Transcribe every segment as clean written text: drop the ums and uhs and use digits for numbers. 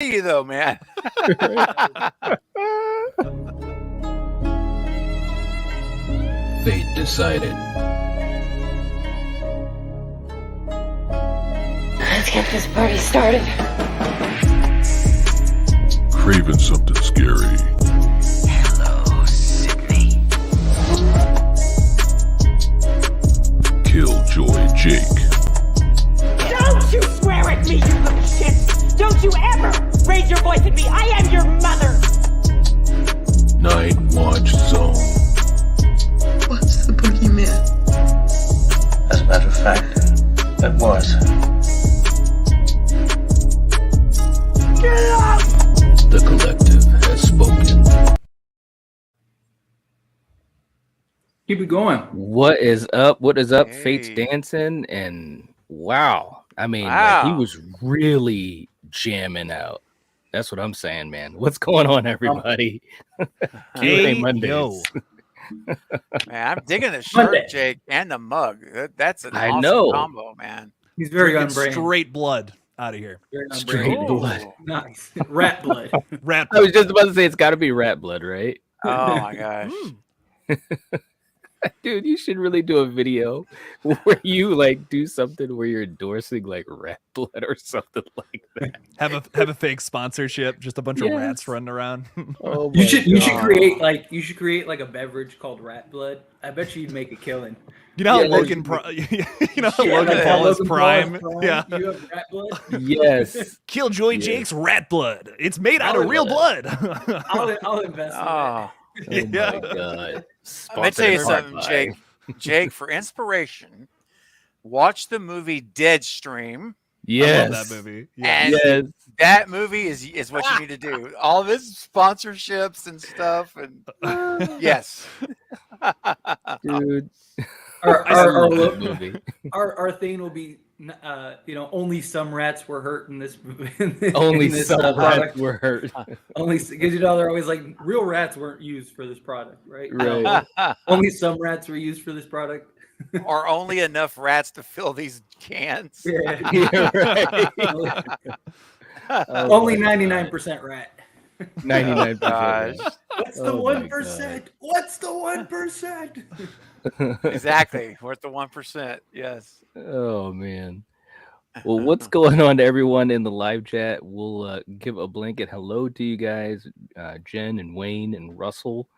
you though, man. Fate decided. Let's get this party started. Craven something scary. Hello, Sydney. KillJoy Jake. Don't you swear at me, you little shit! Don't you ever raise your voice at me! I am your mother! Nightwatch Zone. What's the boogeyman? As a matter of fact, it was. Get up! The collective has spoken. Keep it going. What is up? What is up? Hey. Fate's dancing, and wow. I mean, Wow. like, he was really jamming out. That's what I'm saying, man. What's going on, everybody? Q&A Mondays. yo. Man, I'm digging the shirt, Monday. Jake, and the mug. That's an I awesome know. combo, man. He's very Drinking unbrained. straight blood out of here. Very Straight unbrained. blood. Ooh. Nice. Rat blood. Rat. I was just about to say it's got to be rat blood, right? Oh my gosh. Dude, you should really do a video where you like do something where you're endorsing like rat blood or something like that. Have a fake sponsorship. Just a bunch of Yes. rats running around. Oh You my should God. create like a beverage called rat blood. I bet you'd make a killing. You know how Yeah, Logan, you know how Yeah, Logan like Paul is Logan prime. Yeah. Yeah. You have rat blood. Yes. KillJoy Yeah. Jake's rat blood. It's made out of Oh, real yeah. blood. I'll invest in Oh, Oh Yeah. my God. let me tell you Sponsored something, by- Jake. Jake, for inspiration, watch the movie I Yes. Deadstream. love that movie. Yeah. And Yes. that movie is what you need to do. All of his sponsorships and stuff. And yes. Dude. it. I Our, love that movie. our thing will be, only some rats were hurt in this. Only in this, some product. rats were hurt. Only because they're always like real rats weren't used for this product, right? Right. Only some rats were used for this product. Or only enough rats to fill these cans. Yeah. Yeah, right. Oh Only my 99% rat. 99%. Gosh. What's the Oh my 1%? What's the 1%? Exactly. Worth the 1%. Yes. Oh man. Well, what's going on to everyone in the live chat? We'll give a blanket hello to you guys, Jen and Wayne and Russell.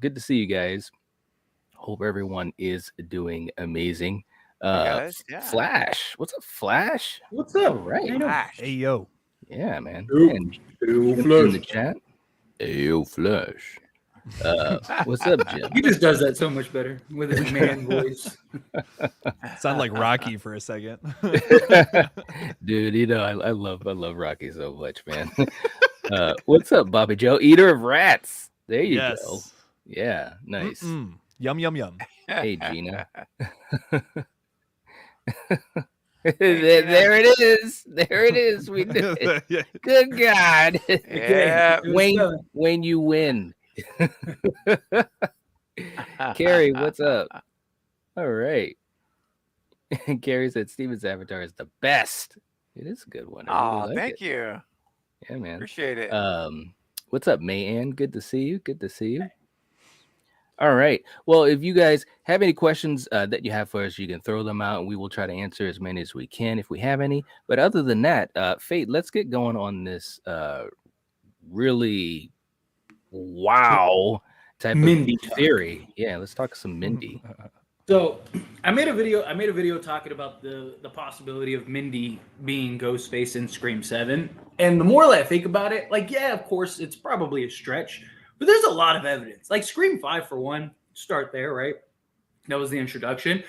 Good to see you guys. Hope everyone is doing amazing. guys, yeah. Flash, what's up, Flash? What's up? All right. Gosh. Hey yo. Yeah, man. Yo. And Jim's in the chat. Ayo, Flash. What's up, Jim? He just does that so much better with his man voice. Sound like Rocky for a second. Dude, I love Rocky so much, man. What's up, Bobby Joe? Eater of rats. There you go. Yes. Yeah, nice. Mm-mm. Yum yum yum. Hey, Gina. There it is. There it is. We did it. Yeah. Good God. Yeah. Wayne, you win. Carrie, what's up? All right. Carrie said Steven's avatar is the best. It is a good one. I really Oh, like thank it. you. Yeah, man. Appreciate it. What's up, Mayanne? Good to see you. Good to see you. All right. Well, if you guys have any questions that you have for us, you can throw them out and we will try to answer as many as we can if we have any. But other than that, Fate, let's get going on this really wow type Mindy of theory. Yeah, let's talk some Mindy. So I made a video talking about the possibility of Mindy being Ghostface in Scream 7. And the more that I think about it, like, yeah, of course, it's probably a stretch, but there's a lot of evidence. Like Scream 5, for one, start there, right? That was the introduction.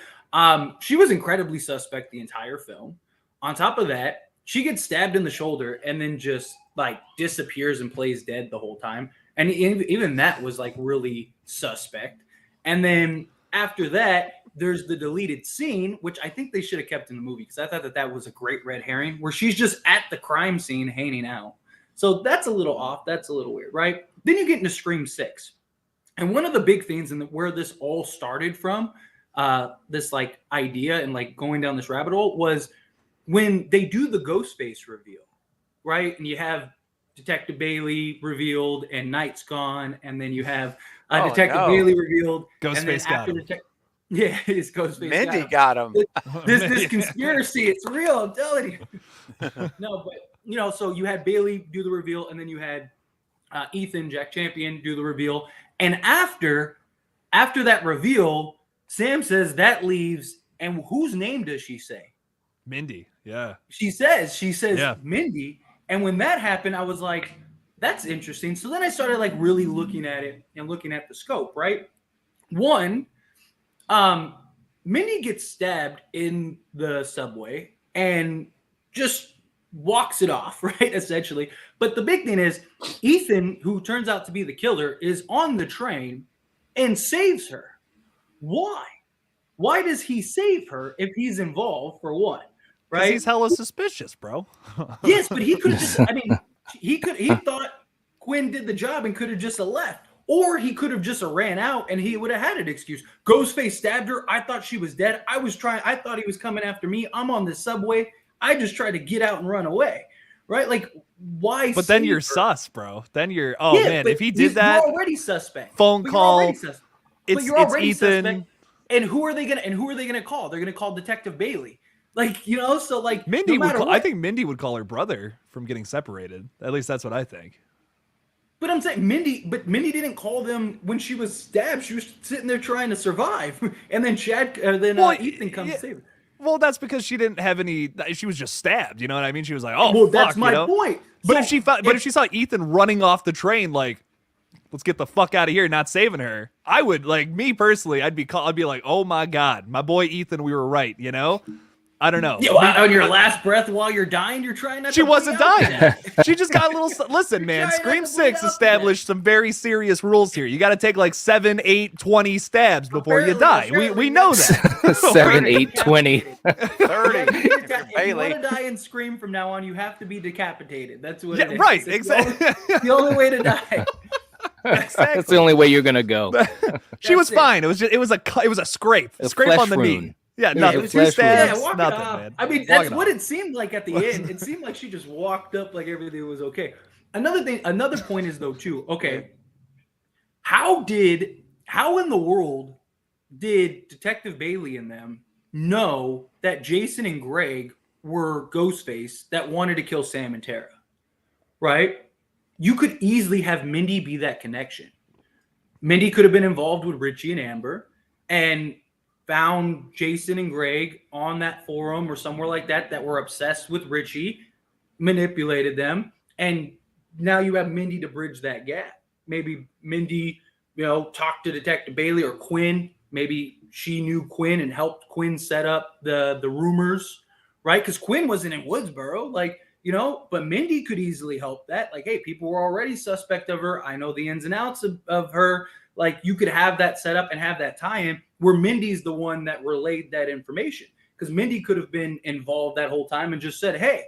She was incredibly suspect the entire film. On top of that, she gets stabbed in the shoulder and then just like disappears and plays dead the whole time. And even that was like really suspect. And then after that, there's the deleted scene, which I think they should have kept in the movie because I thought that was a great red herring where she's just at the crime scene hanging out. So that's a little off. That's a little weird, right? Then you get into Scream 6. And one of the big things and where this all started from, this like idea and like going down this rabbit hole was when they do the Ghostface reveal, right? And you have Detective Bailey revealed and Knight's gone, and then you have Oh, Detective no. Bailey revealed. and then Ghostface got after him. yeah, it's Ghostface. Mindy got him. got him. This conspiracy, it's real. I'm telling you. No, but so you had Bailey do the reveal, and then you had Ethan, Jack Champion, do the reveal, and after that reveal, Sam says that leaves, and whose name does she say? Mindy. Yeah. She says Yeah. Mindy, and when that happened, I was like, that's interesting. So then I started like really looking at it and looking at the scope, right? One, Mindy gets stabbed in the subway and just walks it off, right? Essentially. But the big thing is Ethan, who turns out to be the killer, is on the train and saves her. Why? Why does he save her if he's involved, for one? Right? He's hella suspicious, bro. Yes, but he could have just, he thought Quinn did the job and could have just left. Or he could have just ran out and he would have had an excuse. Ghostface stabbed her. I thought she was dead. I thought he was coming after me. I'm on the subway. I just tried to get out and run away. Right? Like, why? But then you're her? sus, bro. Then you're, But if he did that, you're already suspect. phone But call, you're already suspect. But you're it's already Ethan. suspect. And who are they gonna call? They're gonna call Detective Bailey. Like, so like Mindy no would call, what, I think Mindy would call her brother from getting separated. At least that's what I think. But I'm saying Mindy didn't call them when she was stabbed. She was sitting there trying to survive, and then Ethan comes to save her. Well, that's because she didn't have any. She was just stabbed. You know what I mean? She was like, "Oh, well, fuck," that's my you know? point. But So if she saw Ethan running off the train, like, let's get the fuck out of here, not saving her, I would, like, me personally, I'd be like, oh my god, my boy Ethan, we were right. You know? I don't know. Yeah, well, on your last breath while you're dying, you're trying not. She to wasn't bleed out dying. yet. She just got a little. Listen, man. trying not Scream to 6 bleed out established some very serious rules here. You got to take like 7, 8, 20 stabs before you die. We know that. 7, 8, 20. 30. If you Bailey. want to die and scream from now on, you have to be decapitated. That's what Yeah, it is. right. It's Exactly. the only way to die. That's the only way you're gonna go. She was That's it. fine. It was a scrape. A Scrape flesh on the knee. wound. Yeah, Yeah, nothing. it was 2 flesh stabs. Yeah, walk it Nothing, off. man. I mean, Walk that's it what off. it seemed like at the end. It seemed like she just walked up like everything was okay. Another point is though too. Okay, how in the world did Detective Bailey and them know that Jason and Greg were Ghostface that wanted to kill Sam and Tara? Right? You could easily have Mindy be that connection. Mindy could have been involved with Richie and Amber and found Jason and Greg on that forum or somewhere like that were obsessed with Richie, manipulated them, and now you have Mindy to bridge that gap. Maybe Mindy, talked to Detective Bailey or Quinn. Maybe she knew Quinn and helped Quinn set up the rumors, right? Because Quinn wasn't in Woodsboro, but Mindy could easily help that. Like, hey, people were already suspect of her. I know the ins and outs of her. Like, you could have that set up and have that tie-in where Mindy's the one that relayed that information. Because Mindy could have been involved that whole time and just said, hey,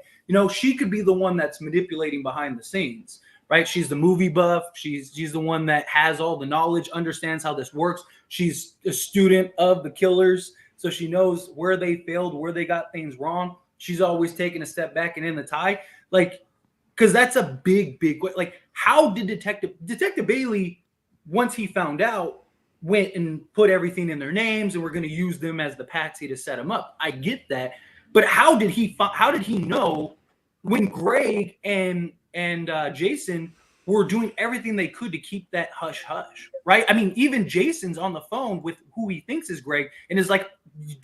she could be the one that's manipulating behind the scenes, right? She's the movie buff. She's the one that has all the knowledge, understands how this works. She's a student of the killers, so she knows where they failed, where they got things wrong. She's always taking a step back and in the tie. Like, because that's a big, like, how did Detective Bailey, once he found out, went and put everything in their names and we're going to use them as the patsy to set them up? I get that. But how did he know when Greg and Jason were doing everything they could to keep that hush hush, right? I mean, even Jason's on the phone with who he thinks is Greg and is like, we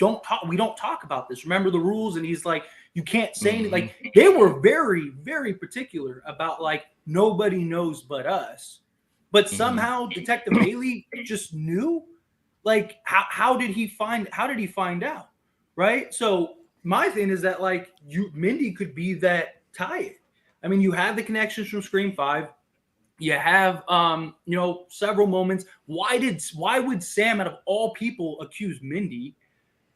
don't talk about this. Remember the rules? And he's like, you can't say anything. Like, they were very, very particular about, like, nobody knows but us. But somehow Detective Bailey just knew. Like, how did he find out? Right? So my thing is that, like, Mindy could be that tie-in. I mean, you have the connections from Scream 5. You have several moments. Why would Sam, out of all people, accuse Mindy?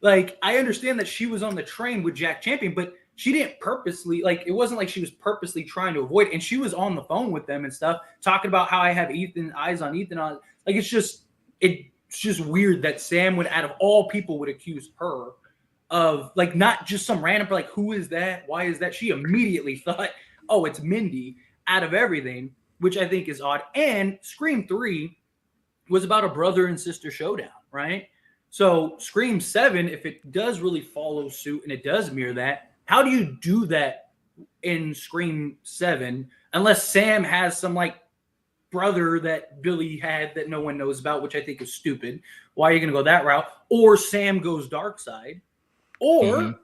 Like, I understand that she was on the train with Jack Champion, but she didn't purposely, like, it wasn't like she was purposely trying to avoid it. And she was on the phone with them and stuff, talking about how I have eyes on Ethan. Like, it's just weird that Sam would, out of all people, would accuse her of, like, not just some random, like, who is that? Why is that? She immediately thought, oh, it's Mindy, out of everything, which I think is odd. And Scream 3 was about a brother and sister showdown, right? So Scream 7, if it does really follow suit and it does mirror that, how do you do that in Scream 7 unless Sam has some like brother that Billy had that no one knows about, which I think is stupid. Why are you going to go that route? Or Sam goes dark side, or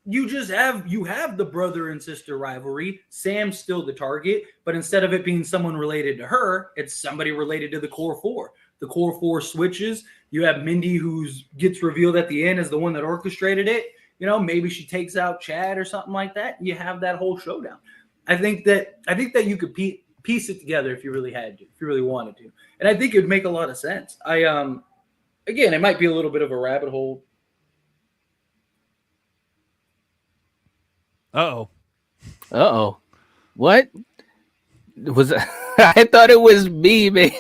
you just have the brother and sister rivalry. Sam's still the target, but instead of it being someone related to her, it's somebody related to the core four. The core four switches. You have Mindy, who gets revealed at the end as the one that orchestrated it. You know, maybe she takes out Chad or something like that. You have that whole showdown. I think that you could piece it together if you really had to, if you really wanted to, and I think it would make a lot of sense. Again, it might be a little bit of a rabbit hole. What was? I thought it was me, man.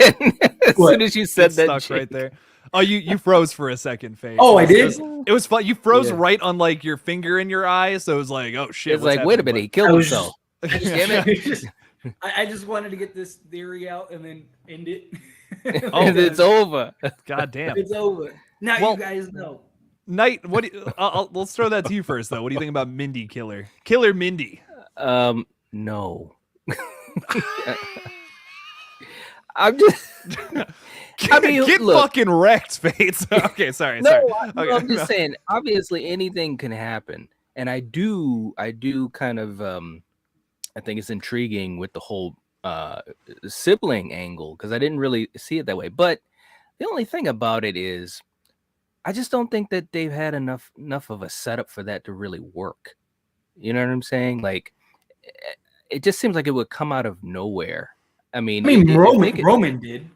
As soon as you said that, stuck right there. Oh, you froze for a second, Faye. Oh, I did. It was fun. You froze right on like your finger in your eye, so it was like, oh shit. It's like, wait a minute, he killed himself. I just wanted to get this theory out and then end it. It's over. God damn. It's over. Now you guys know. Night, what? Let's throw that to you first, though. What do you think about Mindy Killer Mindy? No. I'm just. Get fucking wrecked, Fates. Okay, sorry. I'm just saying. Obviously, anything can happen, and I do kind of. I think it's intriguing with the whole sibling angle because I didn't really see it that way. But the only thing about it is, I just don't think that they've had enough of a setup for that to really work. You know what I'm saying? Like, it just seems like it would come out of nowhere. I mean, Roman did.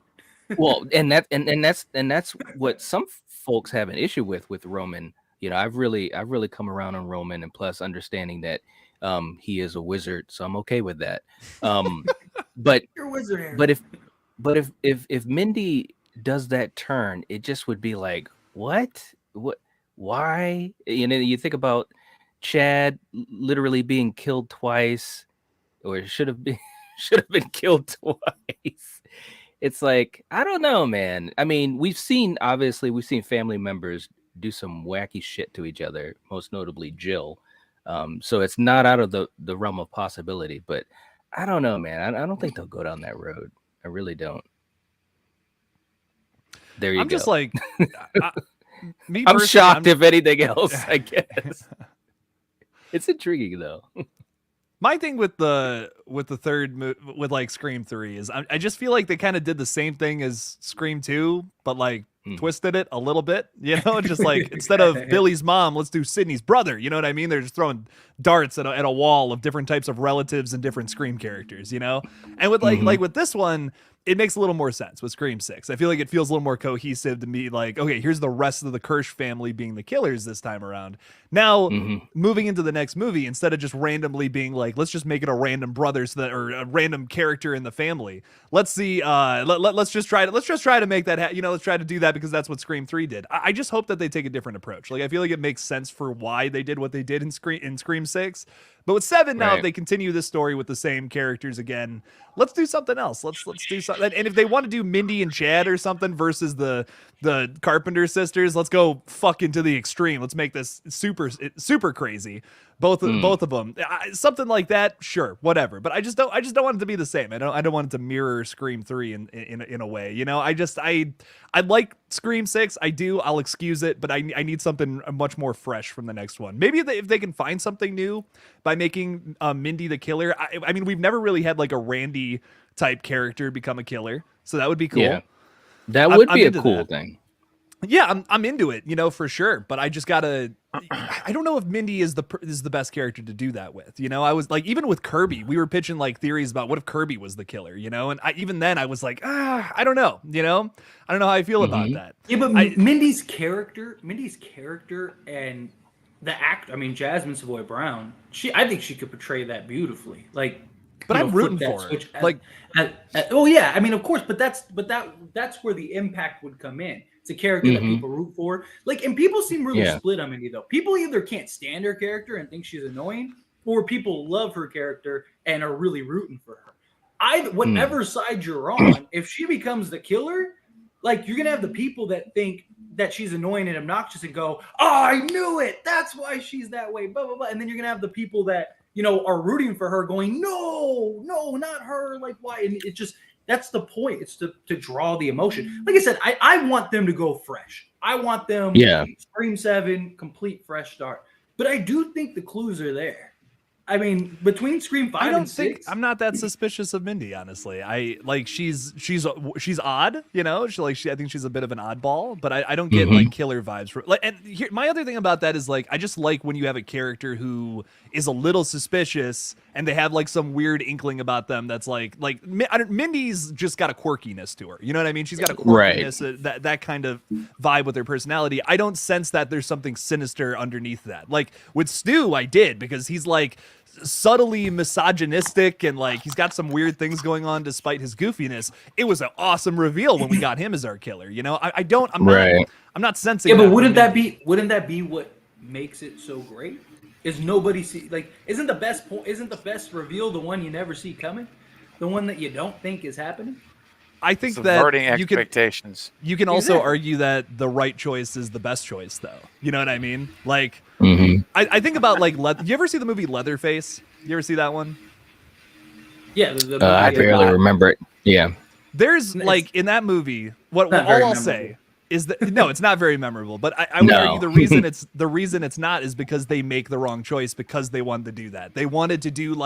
Well, and that's what some folks have an issue with Roman. You know, I've really come around on Roman, and plus understanding that he is a wizard, so I'm okay with that. But you're a wizard. But if Mindy does that turn, it just would be like, what, why? You know, you think about Chad literally being killed twice, or should have been killed twice. It's like, I don't know, man. I mean, we've seen family members do some wacky shit to each other, most notably Jill. So it's not out of the realm of possibility, but I don't know, man. I don't think they'll go down that road. I really don't. There you go. I'm just like, I'm shocked if anything else, I guess. It's intriguing though. My thing with the third with like Scream 3 is I just feel like they kind of did the same thing as Scream 2, but like twisted it a little bit, you know, just like instead of Billy's mom, let's do Sydney's brother. You know what I mean? They're just throwing darts at a wall of different types of relatives and different Scream characters, you know? And with like with this one, it makes a little more sense with Scream 6. I feel like it feels a little more cohesive to me. Like, okay, here's the rest of the Kirsch family being the killers this time around. Now, moving into the next movie, instead of just randomly being like, let's just make it a random brother or a random character in the family. Let's see. Let's just try to make that. Let's try to do that because that's what Scream 3 did. I just hope that they take a different approach. Like, I feel like it makes sense for why they did what they did in Scream 6. But with 7 now, if they continue this story with the same characters again, let's do something else. Let's do something. And if they want to do Mindy and Chad or something versus the Carpenter sisters, let's go fuck into the extreme. Let's make this super crazy. Both of them, something like that. Sure, whatever. But I just don't want it to be the same. I don't want it to mirror Scream 3 in a way. You know, I like Scream 6. I do. I'll excuse it, but I need something much more fresh from the next one. Maybe if they can find something new by making Mindy the killer. I mean, we've never really had like a Randy type character become a killer, so that would be cool. Yeah, that would be a cool thing. Yeah, I'm into it, you know, for sure. But I just gotta. I don't know if Mindy is the best character to do that with. You know, I was like, even with Kirby, we were pitching like theories about what if Kirby was the killer. You know, and even then I was like, I don't know. You know, I don't know how I feel about that. Yeah, but Mindy's character, and the act. I mean, Jasmine Savoy Brown. I think she could portray that beautifully. Like, but I'm rooting for her. Oh yeah, I mean, of course, but that's where the impact would come in. It's a character that people root for. Like, and people seem really split on Mindy, though. People either can't stand her character and think she's annoying, or people love her character and are really rooting for her. whatever side you're on, if she becomes the killer, like you're gonna have the people that think that she's annoying and obnoxious and go, "Oh, I knew it. That's why she's that way." Blah blah blah. And then you're gonna have the people that are rooting for her, going, "No, not her. Like why?" And it just that's the point. It's to draw the emotion. Like I said, I want them to go fresh. I want them. Scream 7, complete fresh start. But I do think the clues are there. I mean, between Scream 5 and 6, I'm not that suspicious of Mindy, honestly. I like she's odd, I think she's a bit of an oddball, but I don't get like killer vibes from and here, my other thing about that is like I just like when you have a character who is a little suspicious and they have like some weird inkling about them that's like Mindy's just got a quirkiness to her. You know what I mean? She's got a quirkiness, that kind of vibe with her personality. I don't sense that there's something sinister underneath that. Like with Stu, I did, because he's like subtly misogynistic and like he's got some weird things going on despite his goofiness. It was an awesome reveal when we got him as our killer. I'm not sensing. Yeah, but wouldn't that be what makes it so great? Is nobody see isn't the best reveal the one you never see coming, the one that you don't think is happening? I think subverting that expectations. You can also argue that the right choice is the best choice, though. You know what I mean? Like, I think about like, you ever see the movie Leatherface? You ever see that one? Yeah, I barely remember it. Yeah, there's like in that movie. What all I'll say is that no, it's not very memorable. But I would argue the reason it's not is because they make the wrong choice because they wanted to do that. They wanted to do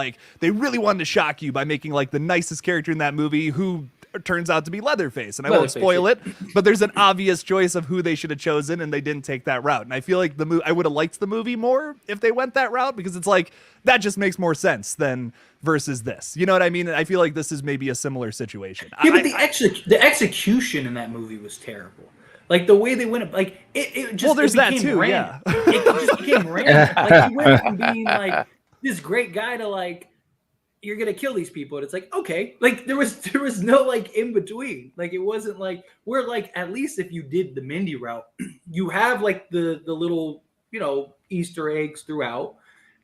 they really wanted to shock you by making like the nicest character in that movie who turns out to be Leatherface, and I won't spoil it, but there's an obvious choice of who they should have chosen, and they didn't take that route. And I feel like I would have liked the movie more if they went that route, because it's like that just makes more sense than versus this. You know what I mean? And I feel like this is maybe a similar situation. Yeah, but the execution in that movie was terrible. Like the way they went, like it just there's that too. Random. It just became random. Like you went from being like this great guy to like, you're gonna kill these people, and it's like, okay, like there was no like in between. Like it wasn't like we're like, at least if you did the Mindy route, you have like the little Easter eggs throughout,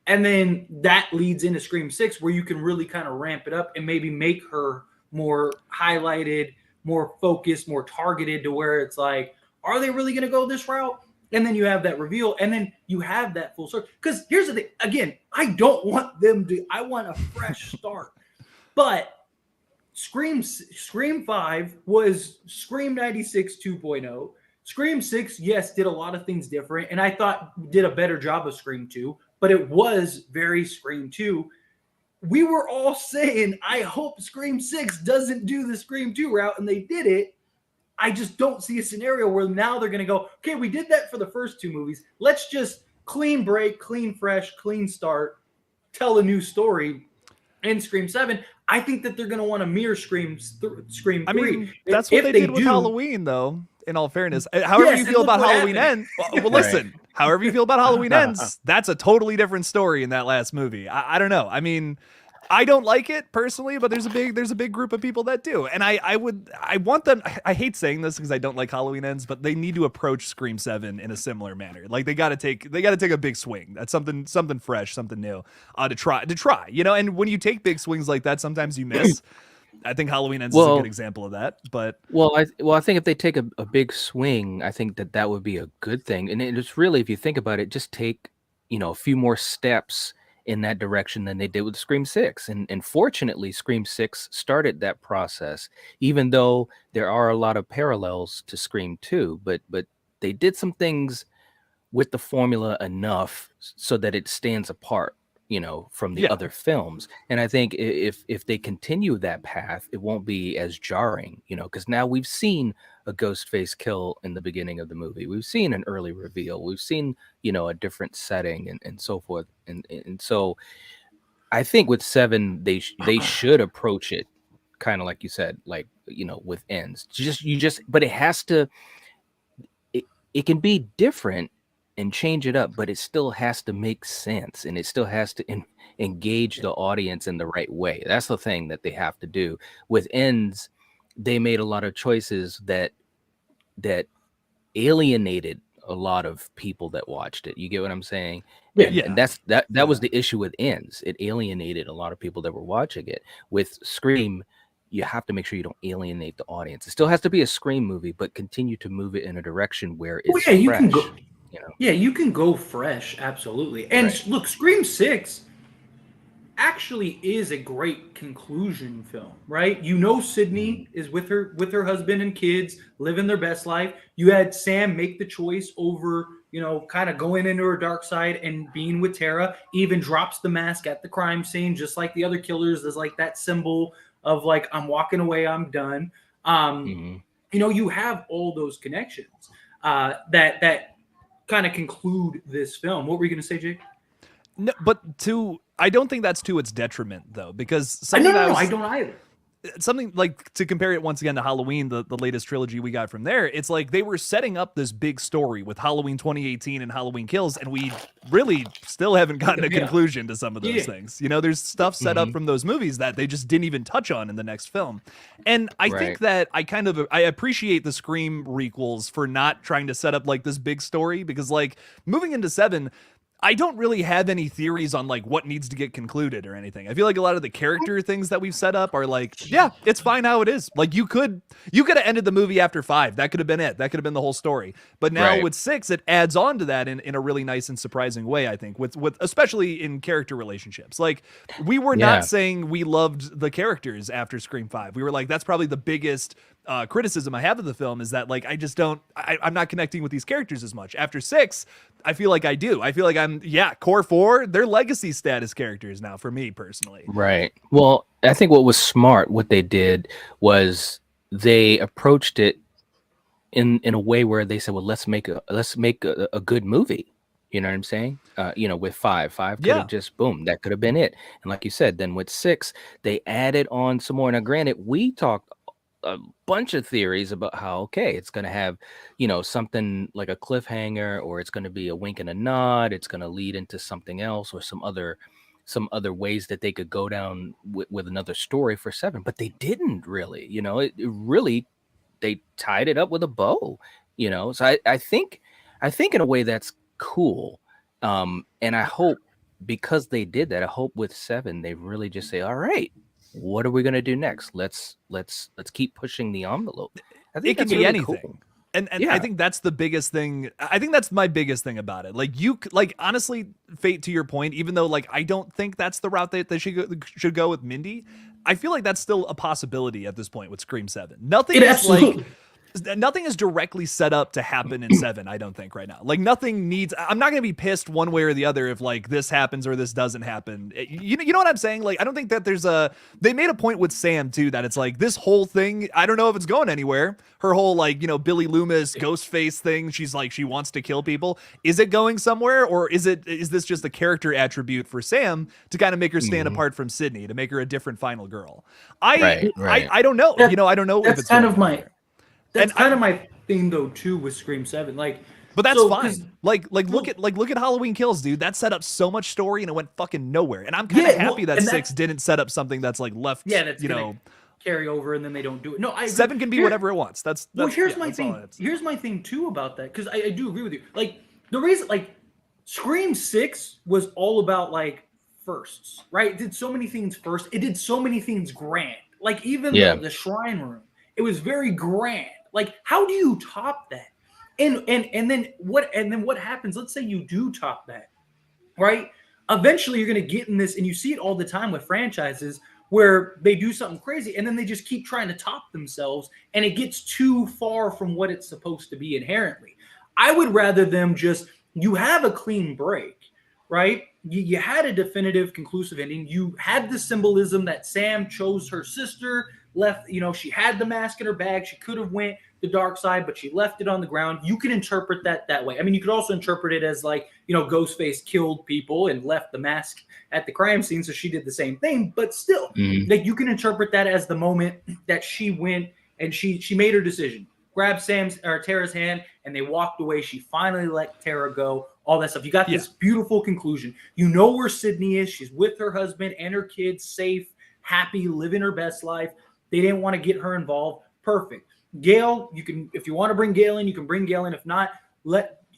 and then that leads into Scream 6 where you can really kind of ramp it up and maybe make her more highlighted, more focused, more targeted, to where it's like, are they really gonna go this route? And then you have that reveal, and then you have that full circle. Because here's the thing. Again, I don't want them to. I want a fresh start. But Scream 5 was Scream 96 2.0. Scream 6, yes, did a lot of things different, and I thought did a better job of Scream 2. But it was very Scream 2. We were all saying, I hope Scream 6 doesn't do the Scream 2 route, and they did it. I just don't see a scenario where now they're going to go, okay, we did that for the first 2 movies. Let's just clean break, clean fresh, clean start, tell a new story in Scream 7. I think that they're going to want to mirror Scream 3. I mean, that's what they did with Halloween, though, in all fairness. However you feel about Halloween Ends, well, listen, however you feel about Halloween Ends, that's a totally different story in that last movie. I don't know. I mean, I don't like it personally, but there's a big group of people that do, and I want them. I hate saying this because I don't like Halloween Ends, but they need to approach Scream 7 in a similar manner. Like they got to take a big swing. That's something fresh, something new, to try. And when you take big swings like that, sometimes you miss. I think Halloween Ends is a good example of that. But I think if they take a big swing, I think that would be a good thing. And it's really, if you think about it, just take a few more steps in that direction than they did with Scream 6. And fortunately, Scream 6 started that process, even though there are a lot of parallels to Scream 2, but they did some things with the formula enough so that it stands apart, from the other films. And I think if they continue that path, it won't be as jarring, because now we've seen a Ghostface kill in the beginning of the movie. We've seen an early reveal. We've seen, a different setting and so forth. And so I think with 7, they should approach it kind of like you said, with Ends. But it has to, it can be different and change it up, but it still has to make sense, and it still has to engage the audience in the right way. That's the thing that they have to do. With Ends, they made a lot of choices that alienated a lot of people that watched it. You get what I'm saying? And that was the issue with Ends. It alienated a lot of people that were watching it. With Scream, you have to make sure you don't alienate the audience. It still has to be a Scream movie, but continue to move it in a direction where it's fresh. You can go. Yeah, you can go fresh, absolutely. And look, Scream 6 actually is a great conclusion film, right? You know, Sydney is with her husband and kids, living their best life. You had Sam make the choice over, kind of going into her dark side and being with Tara. Even drops the mask at the crime scene, just like the other killers. There's like that symbol of like, I'm walking away, I'm done. You have all those connections that kind of conclude this film. What were you going to say, Jake? No, but I don't think that's to its detriment, though, because I don't either. Something like, to compare it once again to Halloween, the latest trilogy we got from there, it's like they were setting up this big story with Halloween 2018 and Halloween Kills, and we really still haven't gotten a conclusion to some of those things. There's stuff set up from those movies that they just didn't even touch on in the next film. And I think that I appreciate the Scream requels for not trying to set up like this big story, because like moving into 7, I don't really have any theories on like what needs to get concluded or anything. I feel like a lot of the character things that we've set up are like, yeah, it's fine how it is. Like you could have ended the movie after 5. That could have been it. That could have been the whole story. But now with 6, it adds on to that in a really nice and surprising way, I think, with especially in character relationships. Like we were not saying we loved the characters after Scream 5. We were like, that's probably the biggest criticism I have of the film, is that like I'm not connecting with these characters as much. After 6, I feel like I do. I feel like I'm core 4, they're legacy status characters now for me personally. Right. Well, I think what was smart, what they did was they approached it in a way where they said, well, let's make a good movie. You know what I'm saying? With 5 could have just boom, that could have been it. And like you said, then with 6, they added on some more. Now, granted, we talked a bunch of theories about how it's going to have something like a cliffhanger, or it's going to be a wink and a nod, it's going to lead into something else, or some other ways that they could go down with another story for 7, but they didn't really. It really, they tied it up with a bow. So I think in a way that's cool, and I hope, because they did that, I hope with 7 they really just say, all right, what are we going to do next? Let's keep pushing the envelope. I think it can be really anything. Cool. And I think that's the biggest thing. I think that's my biggest thing about it. Like honestly, Fate, to your point, even though like I don't think that's the route that they should go with Mindy, I feel like that's still a possibility at this point with Scream 7. Nothing is directly set up to happen in 7, I don't think, right now. Like nothing needs. I'm not gonna be pissed one way or the other if like this happens or this doesn't happen. You know what I'm saying? Like I don't think that there's they made a point with Sam too, that it's like this whole thing, I don't know if it's going anywhere. Her whole like Billy Loomis Ghostface thing, she's like, she wants to kill people. Is it going somewhere, or is this just a character attribute for Sam to kind of make her stand apart from Sydney, to make her a different final girl? I don't know. I don't know if it's kind of my. That's kind of my thing though too with Scream 7. But that's fine. Look at Halloween Kills, dude. That set up so much story and it went fucking nowhere. And I'm kind of happy that 6 didn't set up something that's like left. Yeah, that's carry over and then they don't do it. No, 7 can be whatever it wants. Here's my thing. Here's my thing too about that, because I do agree with you. Like the reason, Scream 6 was all about like firsts, right? It did so many things first. It did so many things grand. Like even the shrine room, it was very grand. Like, how do you top that? And then what happens? Let's say you do top that, right? Eventually you're going to get in this, and you see it all the time with franchises where they do something crazy and then they just keep trying to top themselves, and it gets too far from what it's supposed to be inherently. I would rather them just, you have a clean break, right? You had a definitive, conclusive ending. You had the symbolism that Sam chose her sister, left, she had the mask in her bag. She could have went the dark side, but she left it on the ground. You can interpret that way. I mean, you could also interpret it as like, Ghostface killed people and left the mask at the crime scene, so she did the same thing. But still, like you can interpret that as the moment that she went and she made her decision, grabbed Tara's hand, and they walked away. She finally let Tara go. All that stuff. You got this beautiful conclusion. You know where Sydney is. She's with her husband and her kids, safe, happy, living her best life. They didn't want to get her involved. Perfect. Gail, you can, if you want to bring Gail in, you can bring Gail in. If not,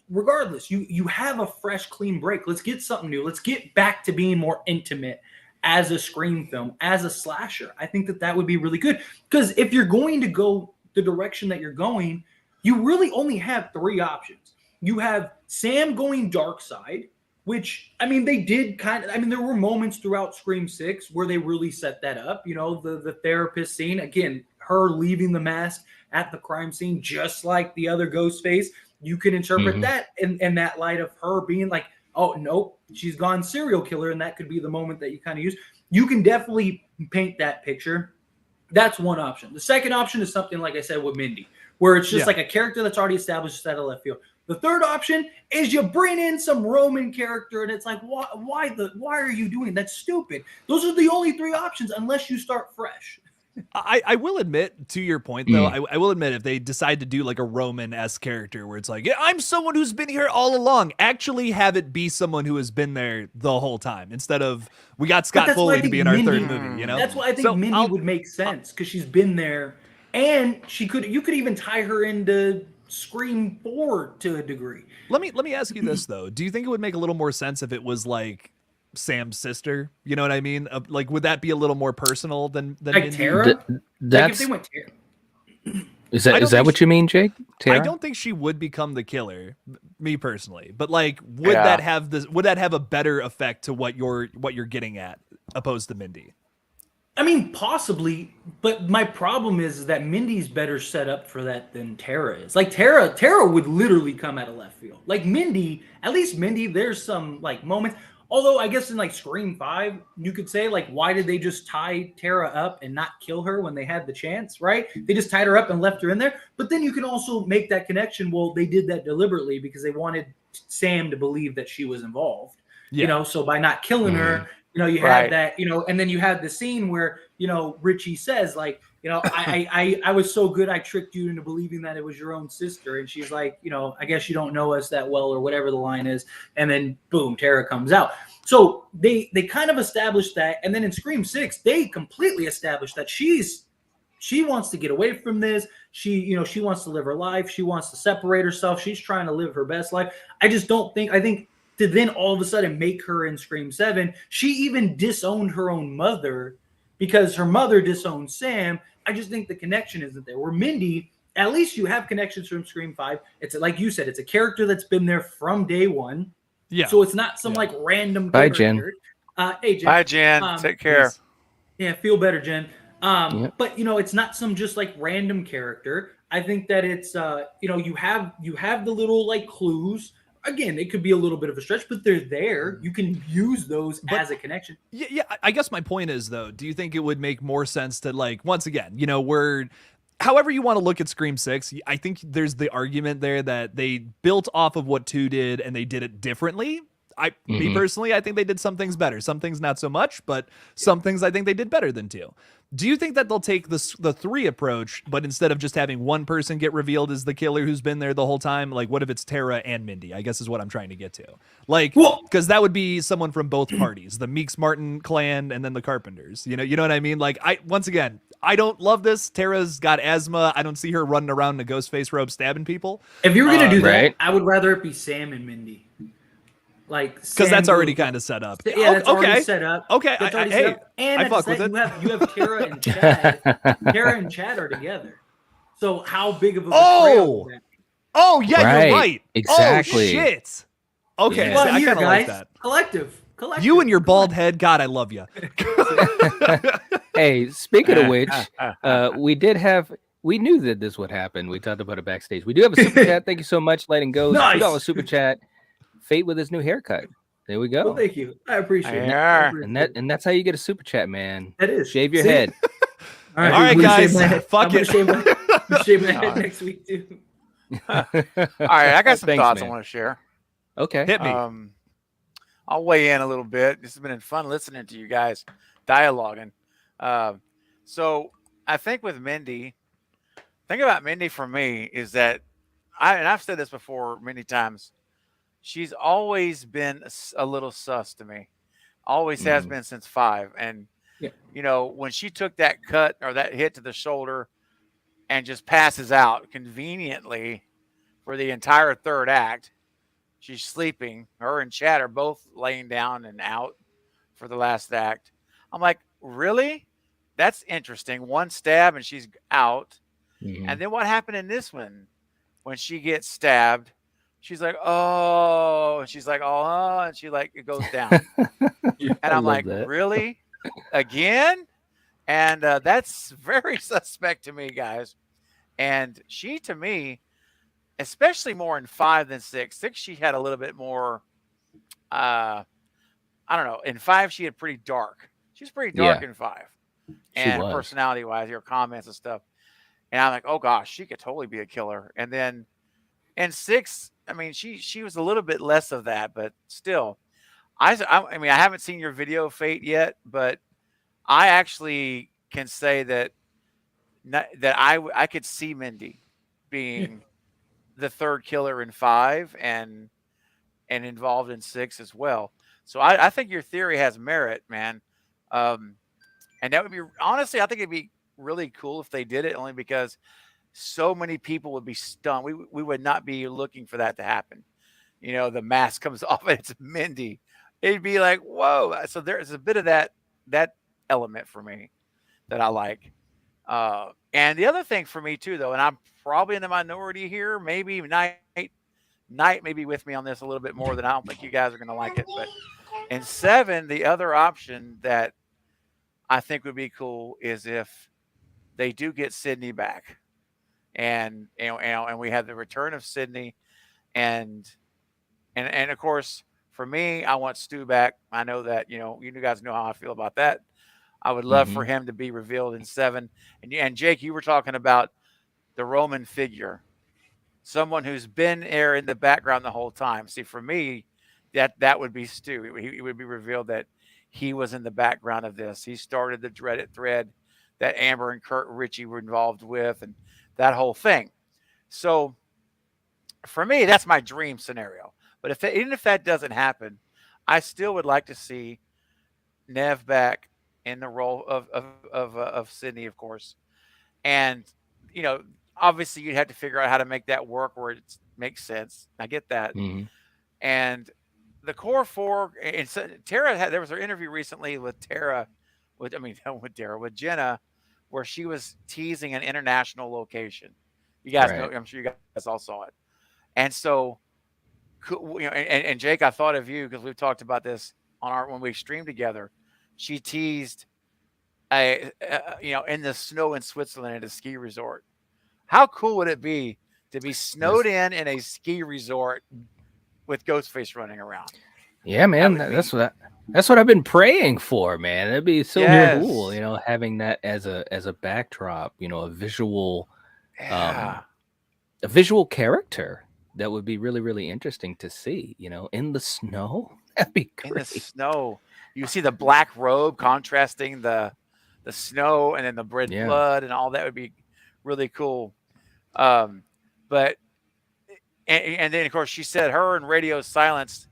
regardless, you have a fresh, clean break. Let's get something new. Let's get back to being more intimate as a Scream film, as a slasher. I think that would be really good. Because if you're going to go the direction that you're going, you really only have 3 options. You have Sam going dark side, which, I mean, they did there were moments throughout Scream 6 where they really set that up. You know, the therapist scene, again, her leaving the mask at the crime scene, just like the other Ghostface. You can interpret that in that light of her being like, oh, nope, she's gone serial killer, and that could be the moment that you kind of use. You can definitely paint that picture. That's one option. The second option is something, like I said, with Mindy, where it's just like a character that's already established out of left field. The third option is you bring in some Roman character, and it's like, why are you doing that? That's stupid. Those are the only 3 options unless you start fresh. I will admit, to your point, though, I will admit if they decide to do like a Roman-esque character where it's like, yeah, I'm someone who's been here all along, actually have it be someone who has been there the whole time instead of we got Scott Foley to be in our third movie, you know? That's why I think Mindy would make sense because she's been there, and you could even tie her into Scream 4 to a degree. Let me ask you this, though. Do you think it would make a little more sense if it was like Sam's sister? You know what I mean? Like, would that be a little more personal than like Tara? That's like if they went Tara. Is that what you mean, Jake? Tara? I don't think she would become the killer, me personally. But like, would that have a better effect to what you're getting at, opposed to Mindy? I mean, possibly, but my problem is that Mindy's better set up for that than Tara is. Like Tara would literally come out of left field. Like Mindy, at least Mindy, there's some like moments. Although I guess in like Scream 5, you could say like, why did they just tie Tara up and not kill her when they had the chance, right? They just tied her up and left her in there. But then you can also make that connection. Well, they did that deliberately because they wanted Sam to believe that she was involved. Yeah. You know, so by not killing her, you know, you had that, you know, and then you had the scene where, you know, Richie says like, you know, I was so good I tricked you into believing that it was your own sister. And she's like, you know, I guess you don't know us that well or whatever the line is. And then boom, Tara comes out. So they kind of established that. And then in Scream 6, they completely established that she wants to get away from this. She wants to live her life. She wants to separate herself. She's trying to live her best life. I think to then all of a sudden make her in Scream 7, she even disowned her own mother because her mother disowned Sam. I just think the connection isn't there. Where Mindy, at least you have connections from Scream 5. It's like you said, it's a character that's been there from day one. Yeah. So it's not some like random character. Jen. Hey, Jen. Bye, Jen. Take care. Yeah, feel better, Jen. But you know, it's not some just like random character. I think that it's you know, you have the little like clues. Again, it could be a little bit of a stretch, but they're there. You can use those as a connection. Yeah. I guess my point is, though, do you think it would make more sense to, like, once again, you know, however you want to look at Scream 6, I think there's the argument there that they built off of what 2 did and they did it differently. Me personally, I think they did some things better. Some things not so much, but some things I think they did better than 2. Do you think that they'll take the 3 approach, but instead of just having one person get revealed as the killer who's been there the whole time, like what if it's Tara and Mindy? I guess is what I'm trying to get to. Like, because that would be someone from both parties, the Meeks Martin clan and then the Carpenters. You know what I mean? Like, once again, I don't love this. Tara's got asthma. I don't see her running around in a Ghostface robe stabbing people. If you were gonna do that, I would rather it be Sam and Mindy. Like, because that's already kind of set up. Yeah, that's already set up. Okay, and I fuck with it. You have Tara and Chad. Tara and Chad are together. So how big of a betrayal is that? Oh yeah, you're right. Exactly. Oh shit. Okay, well, I kind of like that. Collective. You and your bald head. God, I love you. Hey, speaking of which, we knew that this would happen. We talked about it backstage. We do have a super chat. Thank you so much, Letting Go. Nice. $2 super chat. Fate with his new haircut. There we go. Well, thank you. I appreciate it. And that's how you get a super chat, man. That is. Shave your head. All right, guys. Fuck it. Shave my head next week too. All right, I got some thoughts I want to share. Okay. Hit me. I'll weigh in a little bit. This has been fun listening to you guys dialoguing. So I think with Mindy, thing about Mindy for me is that I've said this before many times. She's always been a little sus to me. Always has been since 5. And, you know, when she took that cut or that hit to the shoulder and just passes out conveniently for the entire third act, she's sleeping. Her and Chad are both laying down and out for the last act. I'm like, really? That's interesting. One stab and she's out. Mhm. And then what happened in this one? When she gets stabbed, she's like, oh, and she's like, oh, and she like it goes down. And I I'm love like, that. really? Again? And that's very suspect to me, guys. And she, to me, especially more in 5 than 6. 6, she had a little bit more. I don't know. In 5, she had pretty dark. She's pretty dark Yeah, in 5, she and was. personality-wise, her comments and stuff. And I'm like, oh gosh, she could totally be a killer. And then in 6, I mean, she was a little bit less of that, but still, I mean, I haven't seen your video, Fate, yet, but I actually can say that I could see Mindy being the third killer in 5 and involved in 6 as well. So I think your theory has merit, man. And that would be honestly, I think it'd be really cool if they did it, only because so many people would be stunned. We would not be looking for that to happen. You know, the mask comes off and it's Mindy. It'd be like, whoa. So there's a bit of that element for me that I like. And the other thing for me too, though, and I'm probably in the minority here, maybe Night may be with me on this a little bit more than I don't think you guys are going to like it. But in 7, the other option that I think would be cool is if they do get Sydney back, and and we have the return of Sydney, and of course for me, I want Stu back. I know that you guys know how I feel about that. I would love for Mhm. him to be revealed in 7. And Jake, you were talking about the Roman figure, someone who's been there in the background the whole time. See, for me, that would be Stu. It would be revealed that he was in the background of this. He started the dreaded thread that Amber and Kurt Ritchie were involved with, and that whole thing. So for me, that's my dream scenario. But even if that doesn't happen, I still would like to see Nev back in the role of Sydney, of course. And you know, obviously, you'd have to figure out how to make that work where it makes sense. I get that. Mhm. And the core 4, and so Tara there was her interview recently with Tara, with Jenna, where she was teasing an international location. You guys know, Right. I'm sure you guys all saw it. And so, and Jake, I thought of you because we've talked about this when we streamed together. She teased in the snow in Switzerland at a ski resort. How cool would it be to be snowed in a ski resort with Ghostface running around? Yeah, man. That's what I've been praying for, man. That'd be so cool, Yes. having that as a backdrop, a visual Yeah. a visual character that would be really, really interesting to see, in the snow. That'd be In the great. snow. You see the black robe contrasting the snow and then the red Yeah. blood and all that would be really cool. But and then of course she said her and Radio Silence,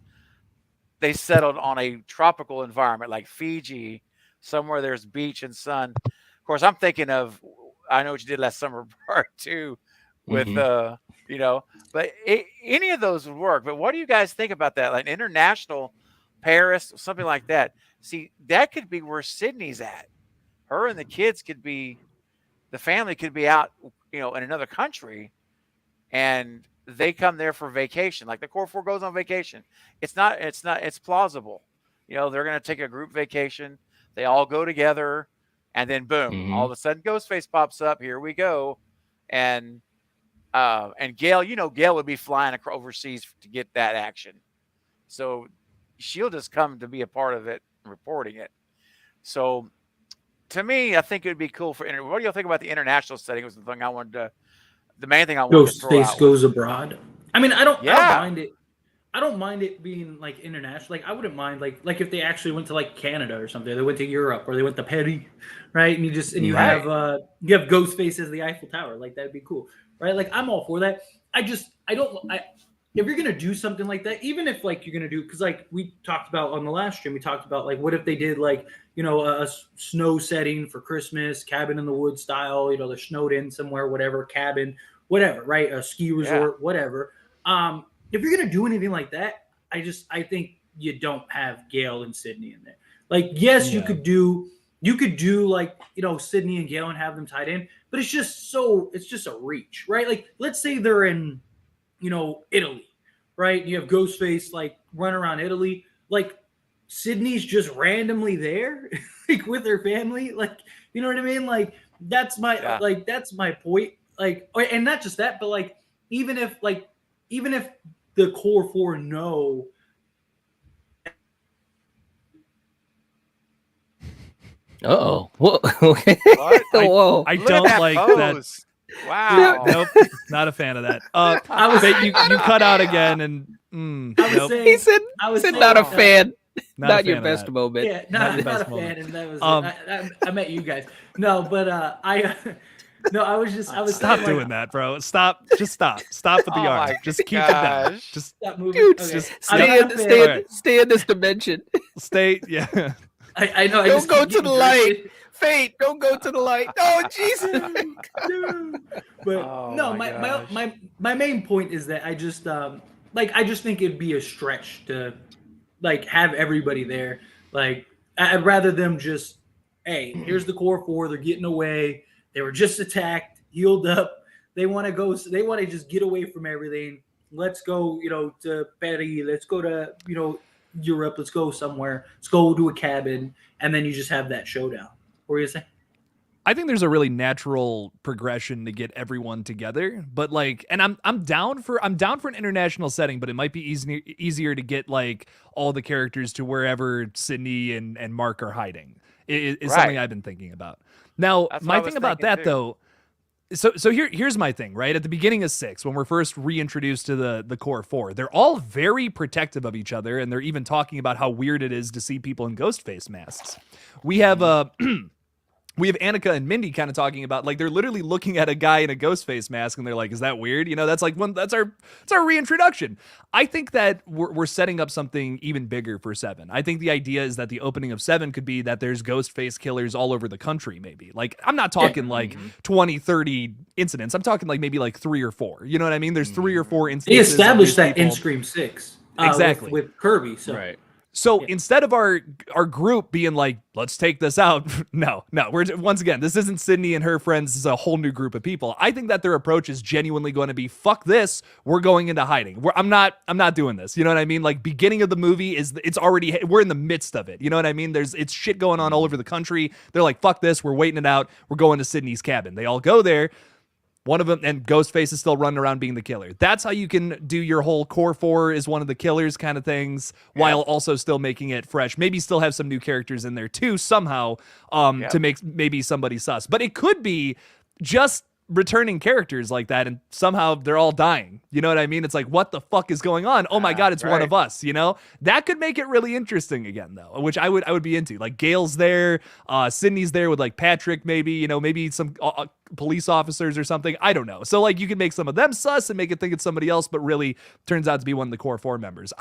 they settled on a tropical environment like Fiji, somewhere there's beach and sun. Of course, I'm thinking of I Know What You Did Last Summer Part 2 with Mhm. but any of those would work. But what do you guys think about that? Like international, Paris, something like that. See, that could be where Sydney's at. Her and the kids could be, the family could be out, in another country, and they come there for vacation. Like the core 4 goes on vacation. It's plausible. They're going to take a group vacation. They all go together, and then boom, all of Mhm. a sudden Ghostface pops up. Here we go. And Gail, Gail would be flying overseas to get that action. So she'll just come to be a part of it and reporting it. So to me, I think it would be cool for what do y'all think about the international setting? Was the thing I wanted to, the main thing I wanted to throw Ghostface out goes was, abroad. I mean, I don't yeah, mind it. I don't mind it being like international. Like I wouldn't mind like if they actually went to like Canada or something. They went to Europe or they went to Paris, right? And you right, have Ghostface as the Eiffel Tower. Like that'd be cool, right? Like I'm all for that. If you're gonna do something like that, even if like you're gonna do, because like we talked about on the last stream, we talked about like what if they did like a snow setting for Christmas, cabin in the woods style. They're snowed in somewhere, whatever cabin, whatever, right? A ski yeah, resort, whatever. if you're gonna do anything like that, I think you don't have Gale and Sydney in there. Like, yes, you could do like, Sydney and Gale and have them tied in, but it's just a reach, right? Like, let's say they're in, Italy, right? You have Ghostface like run around Italy, like Sydney's just randomly there, like with her family, like, you know what I mean? Like, that's my point. Like, and not just that, but like, even if the core four know. Uh-oh. Whoa. Okay. What? Whoa. I Look don't at like pose. that. Wow. Nope, not a fan of that. You cut out again, and nope. He said not a fan. Not your fan of best that. moment. Yeah, not your best a fan, moment. and that was I met you guys. No, but I was Stop saying, doing like, that, bro. Stop. Just stop. Stop with the Oh arm. my Just keep it down. gosh. Just stop moving. Dude, Okay. just stay Alright. in this dimension. stay. Yeah. I know. I Don't just go keep to the getting light. drifted. Fate, don't go to the light. Oh, Jesus. But Oh no, my gosh. my main point is that I just think it'd be a stretch to like have everybody there. Like, I'd rather them just, hey, here's the core four. They're getting away. They were just attacked, healed up. They want to go. They want to just get away from everything. Let's go, to Paris. Let's go to, Europe. Let's go somewhere. Let's go to a cabin, and then you just have that showdown. What were you saying? I think there's a really natural progression to get everyone together, but like, and I'm down for an international setting, but it might be easier to get like all the characters to wherever Sydney and Mark are hiding. Is Right. something I've been thinking about. Now, That's what my I was thing about thinking, that too. though. So here's my thing, right? At the beginning of 6, when we're first reintroduced to the core 4, they're all very protective of each other, and they're even talking about how weird it is to see people in Ghostface masks. We have we have Annika and Mindy kind of talking about, like, they're literally looking at a guy in a Ghostface mask and they're like, is that weird? That's like that's our reintroduction. I think that we're setting up something even bigger for 7. I think the idea is that the opening of 7 could be that there's Ghostface killers all over the country, maybe. Like, I'm not talking like 20, 30 incidents. I'm talking like maybe like 3 or 4. You know what I mean? There's 3 or 4 They instances. established of that people. in Scream 6. Exactly. With Kirby. So. Right. So instead of our group being like, let's take this out, no, we're once again, this isn't Sydney and her friends. This is a whole new group of people. I think that their approach is genuinely going to be, fuck this, we're going into hiding. I'm not doing this. You know what I mean? Like, beginning of the movie we're in the midst of it. You know what I mean? It's shit going on all over the country. They're like, fuck this, we're waiting it out. We're going to Sydney's cabin. They all go there. One of them, and Ghostface is still running around being the killer. That's how you can do your whole core 4 is one of the killers kind of things, while also still making it fresh. Maybe still have some new characters in there too somehow, to make maybe somebody sus. But it could be just returning characters like that, and somehow they're all dying. You know what I mean? It's like, what the fuck is going on? Oh my god, it's one of us. That could make it really interesting again, though, which I would be into. Like, Gail's there, Sydney's there with like Patrick, maybe maybe some police officers or something. I don't know. So like, you can make some of them sus and make it think it's somebody else, but really turns out to be one of the core 4 members.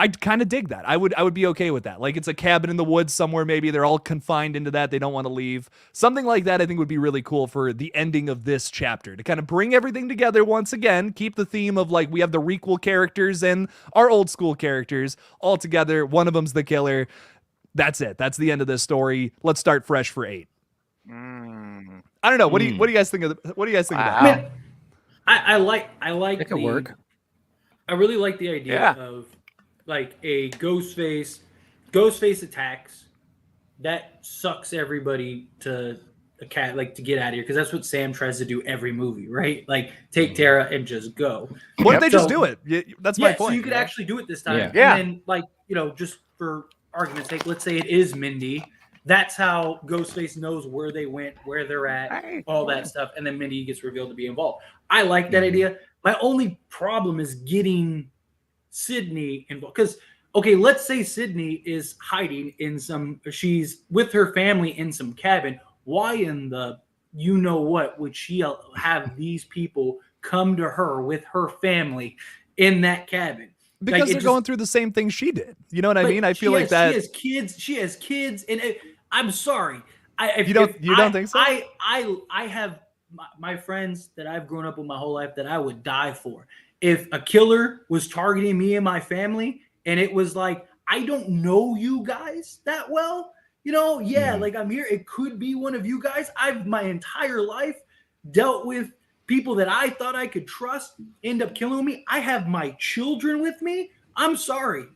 I'd kind of dig that. I would be okay with that. Like, it's a cabin in the woods somewhere. Maybe they're all confined into that. They don't want to leave. Something like that I think would be really cool for the ending of this chapter, to kind of bring everything together once again, keep the theme of like, we have the requel characters and our old school characters all together. One of them's the killer. That's it. That's the end of this story. Let's start fresh for 8. I don't know. What do you guys think of what do you guys think Wow. of that? I like That could work. I really like the idea of like a Ghostface attacks, that sucks everybody to a cat, like, to get out of here, because that's what Sam tries to do every movie, right? Like, take Tara and just go. What if they just do it? That's my point. So you could actually do it this time. Yeah. And then, like, just for argument's sake, let's say it is Mindy. That's how Ghostface knows where they went, where they're at, all that stuff, and then Mindy gets revealed to be involved. I like that idea. My only problem is getting Sydney involved, because okay, let's say Sydney is hiding in she's with her family in some cabin. Why in the what would she have these people come to her with her family in that cabin? Because like, they're going through the same thing she did. You know what I mean? I feel like that. She has kids, and I'm sorry. You don't think so? I have my friends that I've grown up with my whole life that I would die for. if a killer was targeting me and my family, and it was like, I don't know you guys that well, like I'm here. It could be one of you guys. I've my entire life dealt with people that I thought I could trust end up killing me. I have my children with me. I'm sorry.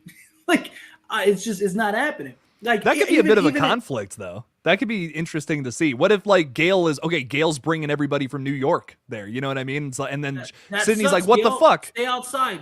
It's not happening. Like that could be a bit of a conflict, though. That could be interesting to see. What if like Gail's bringing everybody from New York there? You know what I mean? So, and then Sydney's like, "What the fuck? Stay outside."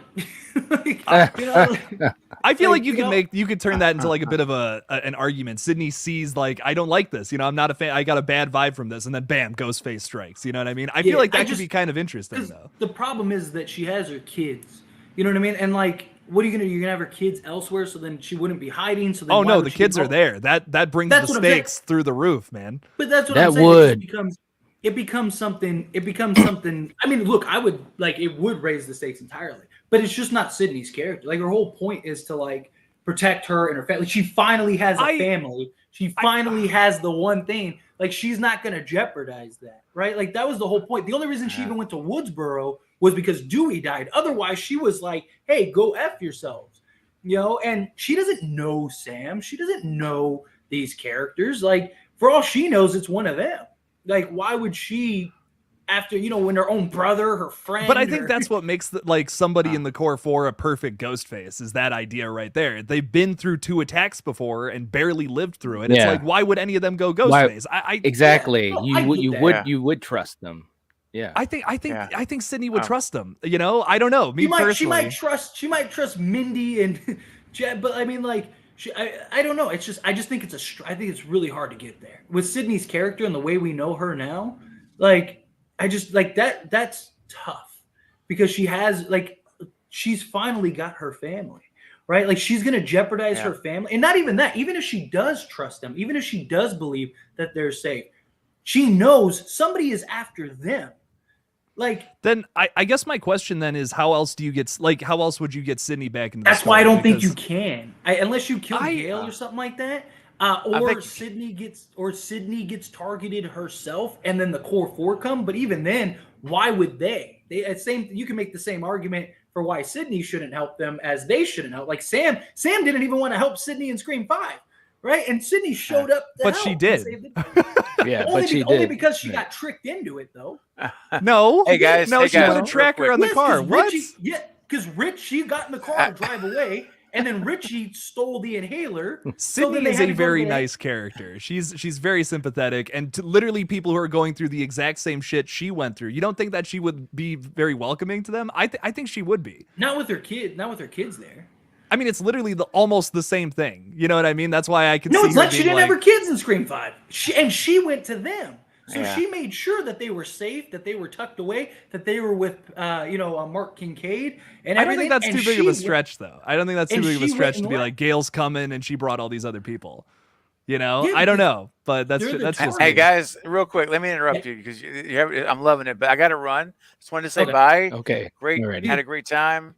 I feel like you could turn that into like a bit of an argument. Sydney sees like, I don't like this. I'm not a fan. I got a bad vibe from this, and then bam, Ghostface strikes. You know what I mean? I feel like that could be kind of interesting, though. The problem is that she has her kids. You know what I mean? And like, what are you gonna do? You're gonna have her kids elsewhere, so then she wouldn't be hiding. So then the kids are there. That brings the stakes through the roof, man. But that's what I'm saying. It becomes something. I mean, look, I would like it would raise the stakes entirely, but it's just not Sydney's character. Like her whole point is to like protect her and her family. She finally has a family. She finally has the one thing. Like she's not gonna jeopardize that, right? Like that was the whole point. The only reason she even went to Woodsboro was because Dewey died. Otherwise, she was like, hey, go F yourselves. And she doesn't know Sam. She doesn't know these characters. Like, for all she knows, it's one of them. Like, why would she, after, when her own brother, her friend. But I think that's what makes somebody in the core 4 a perfect Ghostface, is that idea right there. They've been through 2 attacks before and barely lived through it. It's like, why would any of them go Ghostface? Exactly. You would trust them. Yeah, I think Sydney would trust them. I don't know. Personally, she might trust Mindy and Jed, but I mean, like, I don't know. I just think I think it's really hard to get there with Sydney's character and the way we know her now. Like, I just like that. That's tough because she has she's finally got her family, right? Like she's gonna jeopardize her family, and not even that. Even if she does trust them, even if she does believe that they're safe, she knows somebody is after them. Then I guess my question then is, how else would you get Sydney back into the That's why I don't think you can. Unless you kill Gail or something like that. Or Sydney gets targeted herself and then the core 4 come. But even then, why would they? You can make the same argument for why Sydney shouldn't help them as they shouldn't help. Like Sam didn't even want to help Sydney in Scream 5. Right, and Sydney showed up, but she did. Only because she got tricked into it, though. No, hey guys, she put a tracker on the car. What? Because she got in the car to drive away, and then Richie stole the inhaler. Sydney is a very nice character. She's very sympathetic, and to literally people who are going through the exact same shit she went through. You don't think that she would be very welcoming to them? I think she would be. Not with her kids there. I mean, it's literally almost the same thing. You know what I mean? That's why I can. No, it's like she didn't have her kids in Scream 5, she went to them, so she made sure that they were safe, that they were tucked away, that they were with, Mark Kincaid and everything. I don't think that's too big of a stretch, though. I don't think that's too big of a stretch to be like Gail's coming and she brought all these other people. I don't know, but that's just. Hey guys, real quick, let me interrupt you because I'm loving it, but I got to run. Just wanted to say bye. Okay, great, had a great time.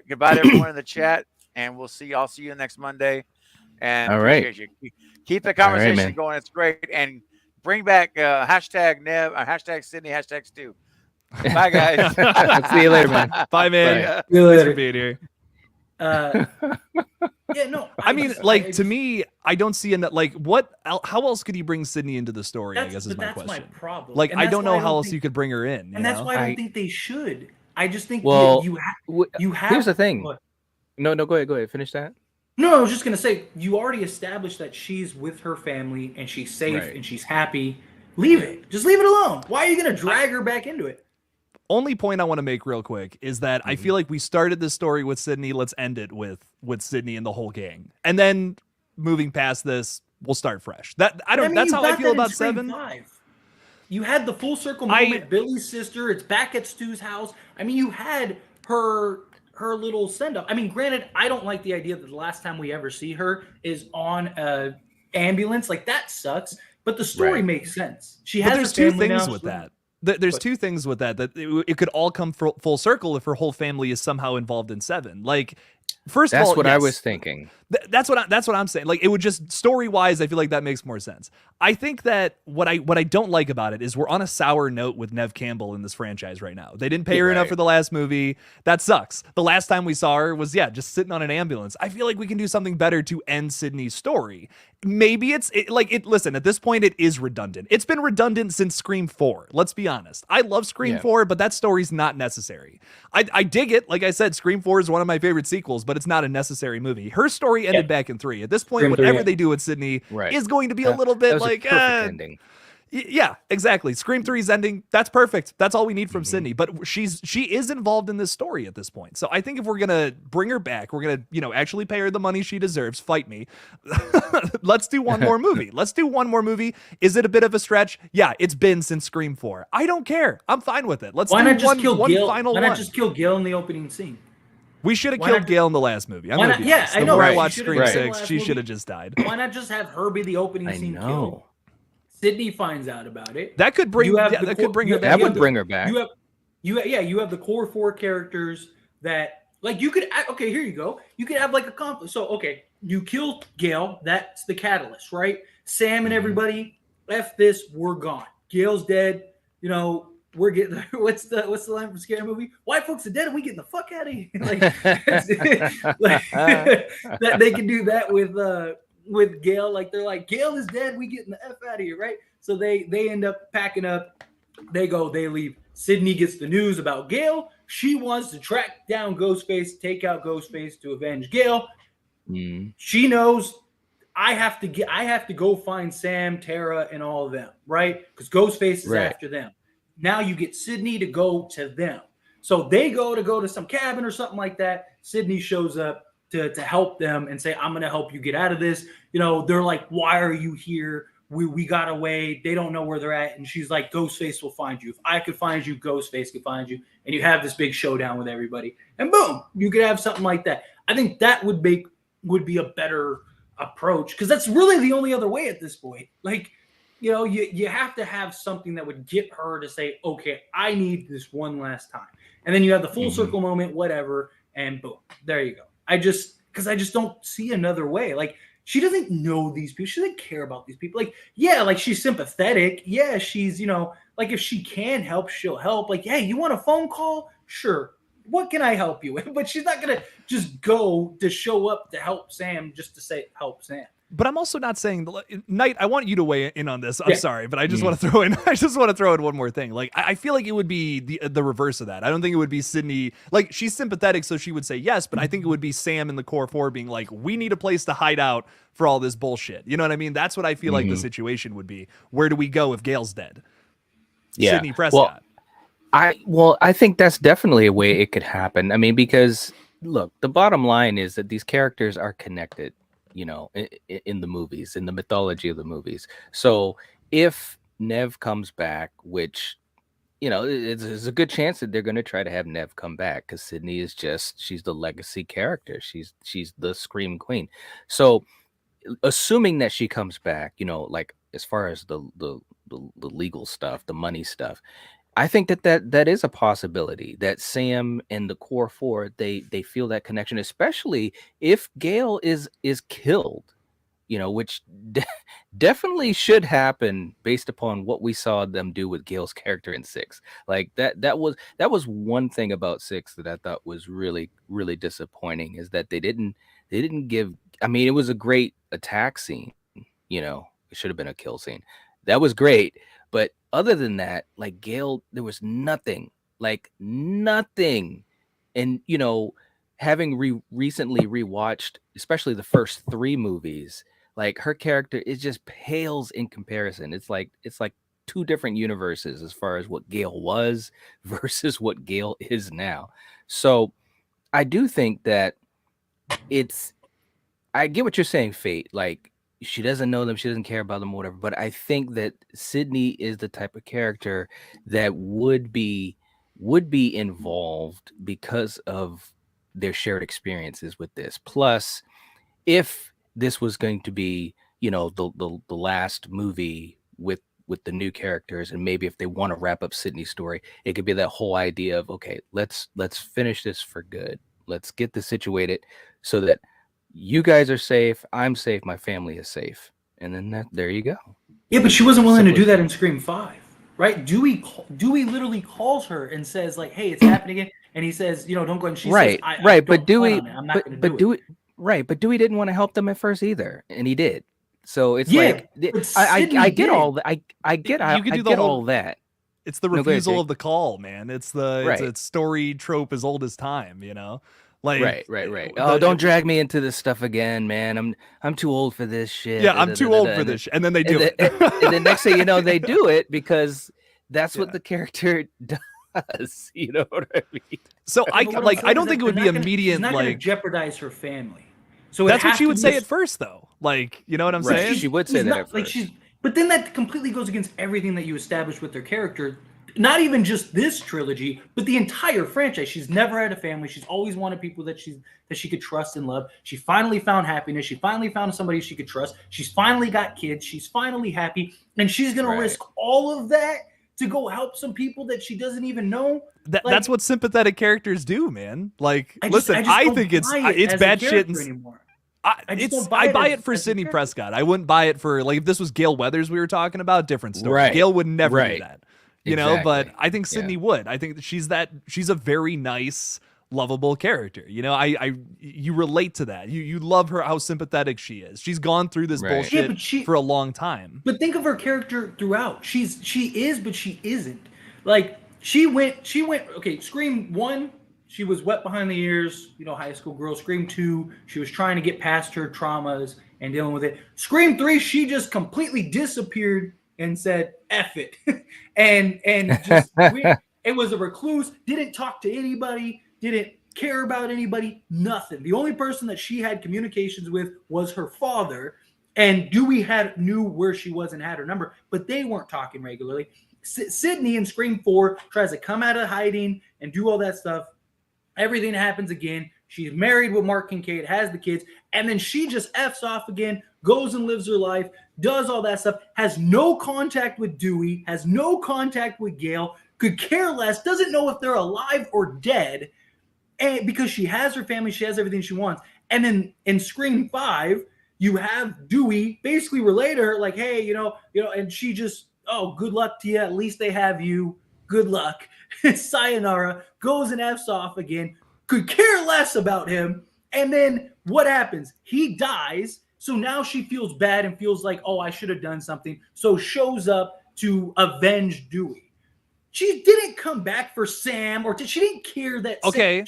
Goodbye to everyone in the chat. And I'll see you next Monday. And all right, keep the conversation going. It's great. And bring back hashtag Nev, hashtag Sydney, hashtag Stu. Bye, guys. See you later, man. Bye, man. Bye. See you later. Thanks for being here. I mean, to me, I don't see how else could you bring Sydney into the story? I guess is my question. That's my problem. I don't know how else you could bring her in. And that's why I don't think they should. I just think you have. Here's the thing. No, go ahead. Finish that. No, I was just gonna say you already established that she's with her family and she's safe and she's happy. Leave it. Just leave it alone. Why are you gonna drag her back into it? Only point I want to make real quick is that I feel like we started this story with Sydney. Let's end it with Sydney and the whole gang, and then moving past this, we'll start fresh. That's how I feel about 7. 5. You had the full circle moment. Billy's sister. It's back at Stu's house. I mean, you had her little send-up. I mean, granted, I don't like the idea that the last time we ever see her is on a ambulance. Like, that sucks, but the story makes sense. There's two things with that. There's two things with that it could all come full circle if her whole family is somehow involved in 7. Like, first of all, that's what I was thinking. That's what I'm saying. Like, it would just story-wise, I feel like that makes more sense. I think that what I don't like about it is we're on a sour note with Neve Campbell in this franchise right now. They didn't pay her enough for the last movie. That sucks. The last time we saw her was just sitting on an ambulance. I feel like we can do something better to end Sydney's story. Maybe listen, at this point it is redundant. It's been redundant since Scream 4. Let's be honest. I love Scream 4, but that story's not necessary. I dig it. Like I said, Scream 4 is one of my favorite sequels, but it's not a necessary movie. Her story ended back in 3. At this point, whatever they do with Sydney is going to be a little bit like perfect ending. Yeah, exactly. Scream 3's ending, that's perfect. That's all we need from Sydney. But she is involved in this story at this point. So I think if we're gonna bring her back, we're gonna actually pay her the money she deserves. Fight me. Let's do one more movie. Let's do one more movie. Is it a bit of a stretch? Yeah, it's been since Scream 4. I don't care. I'm fine with it. Let's Why do not just kill one Gale? final Why one. not just kill Gale in the opening scene? We should have killed Gale in the last movie. I'm Why gonna not? be Yeah, honest. I The know. more I Right. watched She Scream should've killed 6, last she movie. should have just died. Why not just have her be the opening scene kill? Sydney finds out about it. That could bring her back. That would bring her back. You have the core 4 characters that like you could. Okay, here you go. You could have like a conflict. So okay, you kill Gale. That's the catalyst, right? Sam and everybody. F this. We're gone. Gale's dead. You know. We're getting what's the line from Scary Movie? White folks are dead and we getting the fuck out of here. That they can do that with Gale. Like they're like, Gale is dead, we getting the F out of here, right? So they end up packing up, they leave. Sydney gets the news about Gale. She wants to track down Ghostface, take out Ghostface to avenge Gale. She knows I have to go find Sam, Tara, and all of them, right? Because Ghostface is after them. Now you get Sydney to go to them. So they go to some cabin or something like that. Sydney shows up to help them and say, I'm going to help you get out of this. You know, they're like, why are you here? We got away. They don't know where they're at. And she's like, Ghostface will find you. If I could find you, Ghostface could find you. And you have this big showdown with everybody. And boom, you could have something like that. I think that would be a better approach because that's really the only other way at this point. Like, you know, you have to have something that would get her to say, okay, I need this one last time. And then you have the full circle moment, whatever, and boom, there you go. I just don't see another way. Like, she doesn't know these people. She doesn't care about these people. Like, yeah, like she's sympathetic. Yeah, she's, you know, like if she can help, she'll help. Like, hey, you want a phone call? Sure. What can I help you with? But she's not going to just go to show up to help Sam just to say help Sam. But I'm also not saying Knight. I want you to weigh in on this. I'm sorry, but I just want to throw in. I just want to throw in one more thing. Like I feel like it would be the reverse of that. I don't think it would be Sydney. Like she's sympathetic, so she would say yes. But I think it would be Sam in the core 4 being like, we need a place to hide out for all this bullshit. You know what I mean? That's what I feel like the situation would be. Where do we go if Gale's dead? Yeah, Sydney Prescott. I think that's definitely a way it could happen. I mean, because look, the bottom line is that these characters are connected. You know, in the movies, in the mythology of the movies. So if Neve comes back, which, you know, it's a good chance that they're going to try to have Neve come back because Sydney is she's the legacy character. She's the Scream Queen. So assuming that she comes back, you know, like as far as the legal stuff, the money stuff, I think that is a possibility that Sam and the core 4 they feel that connection, especially if Gale is killed, you know, which definitely should happen based upon what we saw them do with Gale's character in 6. Like that was one thing about 6 that I thought was really, really disappointing is that they didn't give. I mean, it was a great attack scene, you know, it should have been a kill scene. That was great. But other than that, like Gale, there was nothing. And, you know, having recently rewatched, especially the first 3 movies, like her character, it just pales in comparison. It's like 2 different universes as far as what Gale was versus what Gale is now. So I do think that I get what you're saying, Fate. Like, she doesn't know them, she doesn't care about them, or whatever. But I think that Sydney is the type of character that would be involved because of their shared experiences with this. Plus, if this was going to be, you know, the last movie with the new characters, and maybe if they want to wrap up Sydney's story, it could be that whole idea of, okay, let's finish this for good. Let's get this situated so that you guys are safe, I'm safe, my family is safe. And then there you go. Yeah, but she wasn't willing to do that in Scream 5, right? Dewey literally calls her and says like, "Hey, it's happening again," and he says, "You know, don't go." And she says, "I But don't Dewey, plan on it. I'm not going to do it." Dewey, but Dewey didn't want to help them at first either, and he did. So it's Yeah, like but I Sydney get did. all that. I get all that. It's the No, go ahead, refusal Jake. of the call, man. It's the Right. it's a story trope as old as time, you know. Like Right. Oh, don't drag me into this stuff again, man. I'm too old for this shit. Yeah, I'm too old for this shit. And then they do it. And the next thing you know, they do it because that's what the character does. You know what I mean? So But what I'm I saying don't is think it that would they're be not gonna- immediate she's not gonna like jeopardize her family. So that's what she would say at first, though. Like, you know what I'm saying? She would say that at first. But then that completely goes against everything that you established with their character. Not even just this trilogy, but the entire franchise. She's never had a family. She's always wanted people that she could trust and love. She finally found happiness. She finally found somebody she could trust. She's finally got kids. She's finally happy, and she's gonna risk all of that to go help some people that she doesn't even know. That's what sympathetic characters do, man. Like, I listen, just I don't think it's buy it as a bad shit. character anymore. I buy it for Sidney Prescott. I wouldn't buy it for like if this was Gail Weathers we were talking about, different story. Right. Gail would never do Right. that. You know, but Exactly. I think Sydney would. I think that she's a very nice, lovable character. You know, you relate to that. You love her, how sympathetic she is. She's gone through this bullshit Yeah, but for a long time. But think of her character throughout. She is, but she isn't. Like she went. Okay, Scream 1, she was wet behind the ears. You know, high school girl. Scream 2, she was trying to get past her traumas and dealing with it. Scream 3, she just completely disappeared and said "F it," and just it was a recluse. Didn't talk to anybody. Didn't care about anybody. Nothing. The only person that she had communications with was her father. And Dewey knew where she was and had her number, but they weren't talking regularly. Sydney in Scream 4 tries to come out of hiding and do all that stuff. Everything happens again. She's married with Mark Kincaid, has the kids, and then she just F's off again, goes and lives her life, does all that stuff, has no contact with Dewey, has no contact with Gail, could care less, doesn't know if they're alive or dead, and because she has her family, she has everything she wants. And then in Scream 5, you have Dewey basically relay to her like, hey, you know, and she just, oh, good luck to you. At least they have you. Good luck. Sayonara. Goes and F's off again. Could care less about him. And then what happens? He dies. So now she feels bad and feels like, oh, I should have done something. So shows up to avenge Dewey. She didn't come back for Sam, or she didn't care that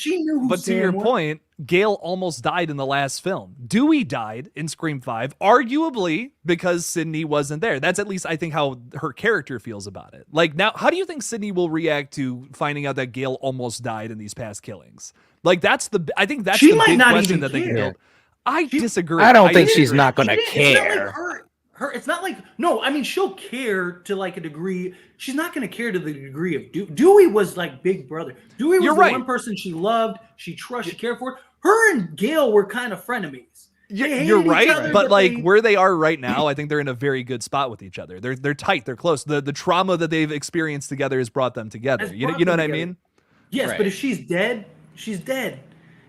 she knew who but Sam to your was. point, Gail almost died in the last film. Dewey died in Scream 5, arguably because Sydney wasn't there. That's at least, I think, how her character feels about it. Like, now, how do you think Sydney will react to finding out that Gail almost died in these past killings? Like, I think that's She the might big not question even that they can care. build. I disagree. I don't think she's disagree. not going to It's not like care. her. It's not like, no, I mean, she'll care to like a degree. She's not going to care to the degree of Dewey. Dewey was like Big Brother. Dewey was You're the right. one person she loved, she trusted, she cared for. Her and Gail were kind of frenemies. They You're hated each right, other, but like they- where they are right now, I think they're in a very good spot with each other. They're tight, they're close. The trauma that they've experienced together has brought them together. Has You know brought what I them together. mean? Yes, but if she's dead, she's dead.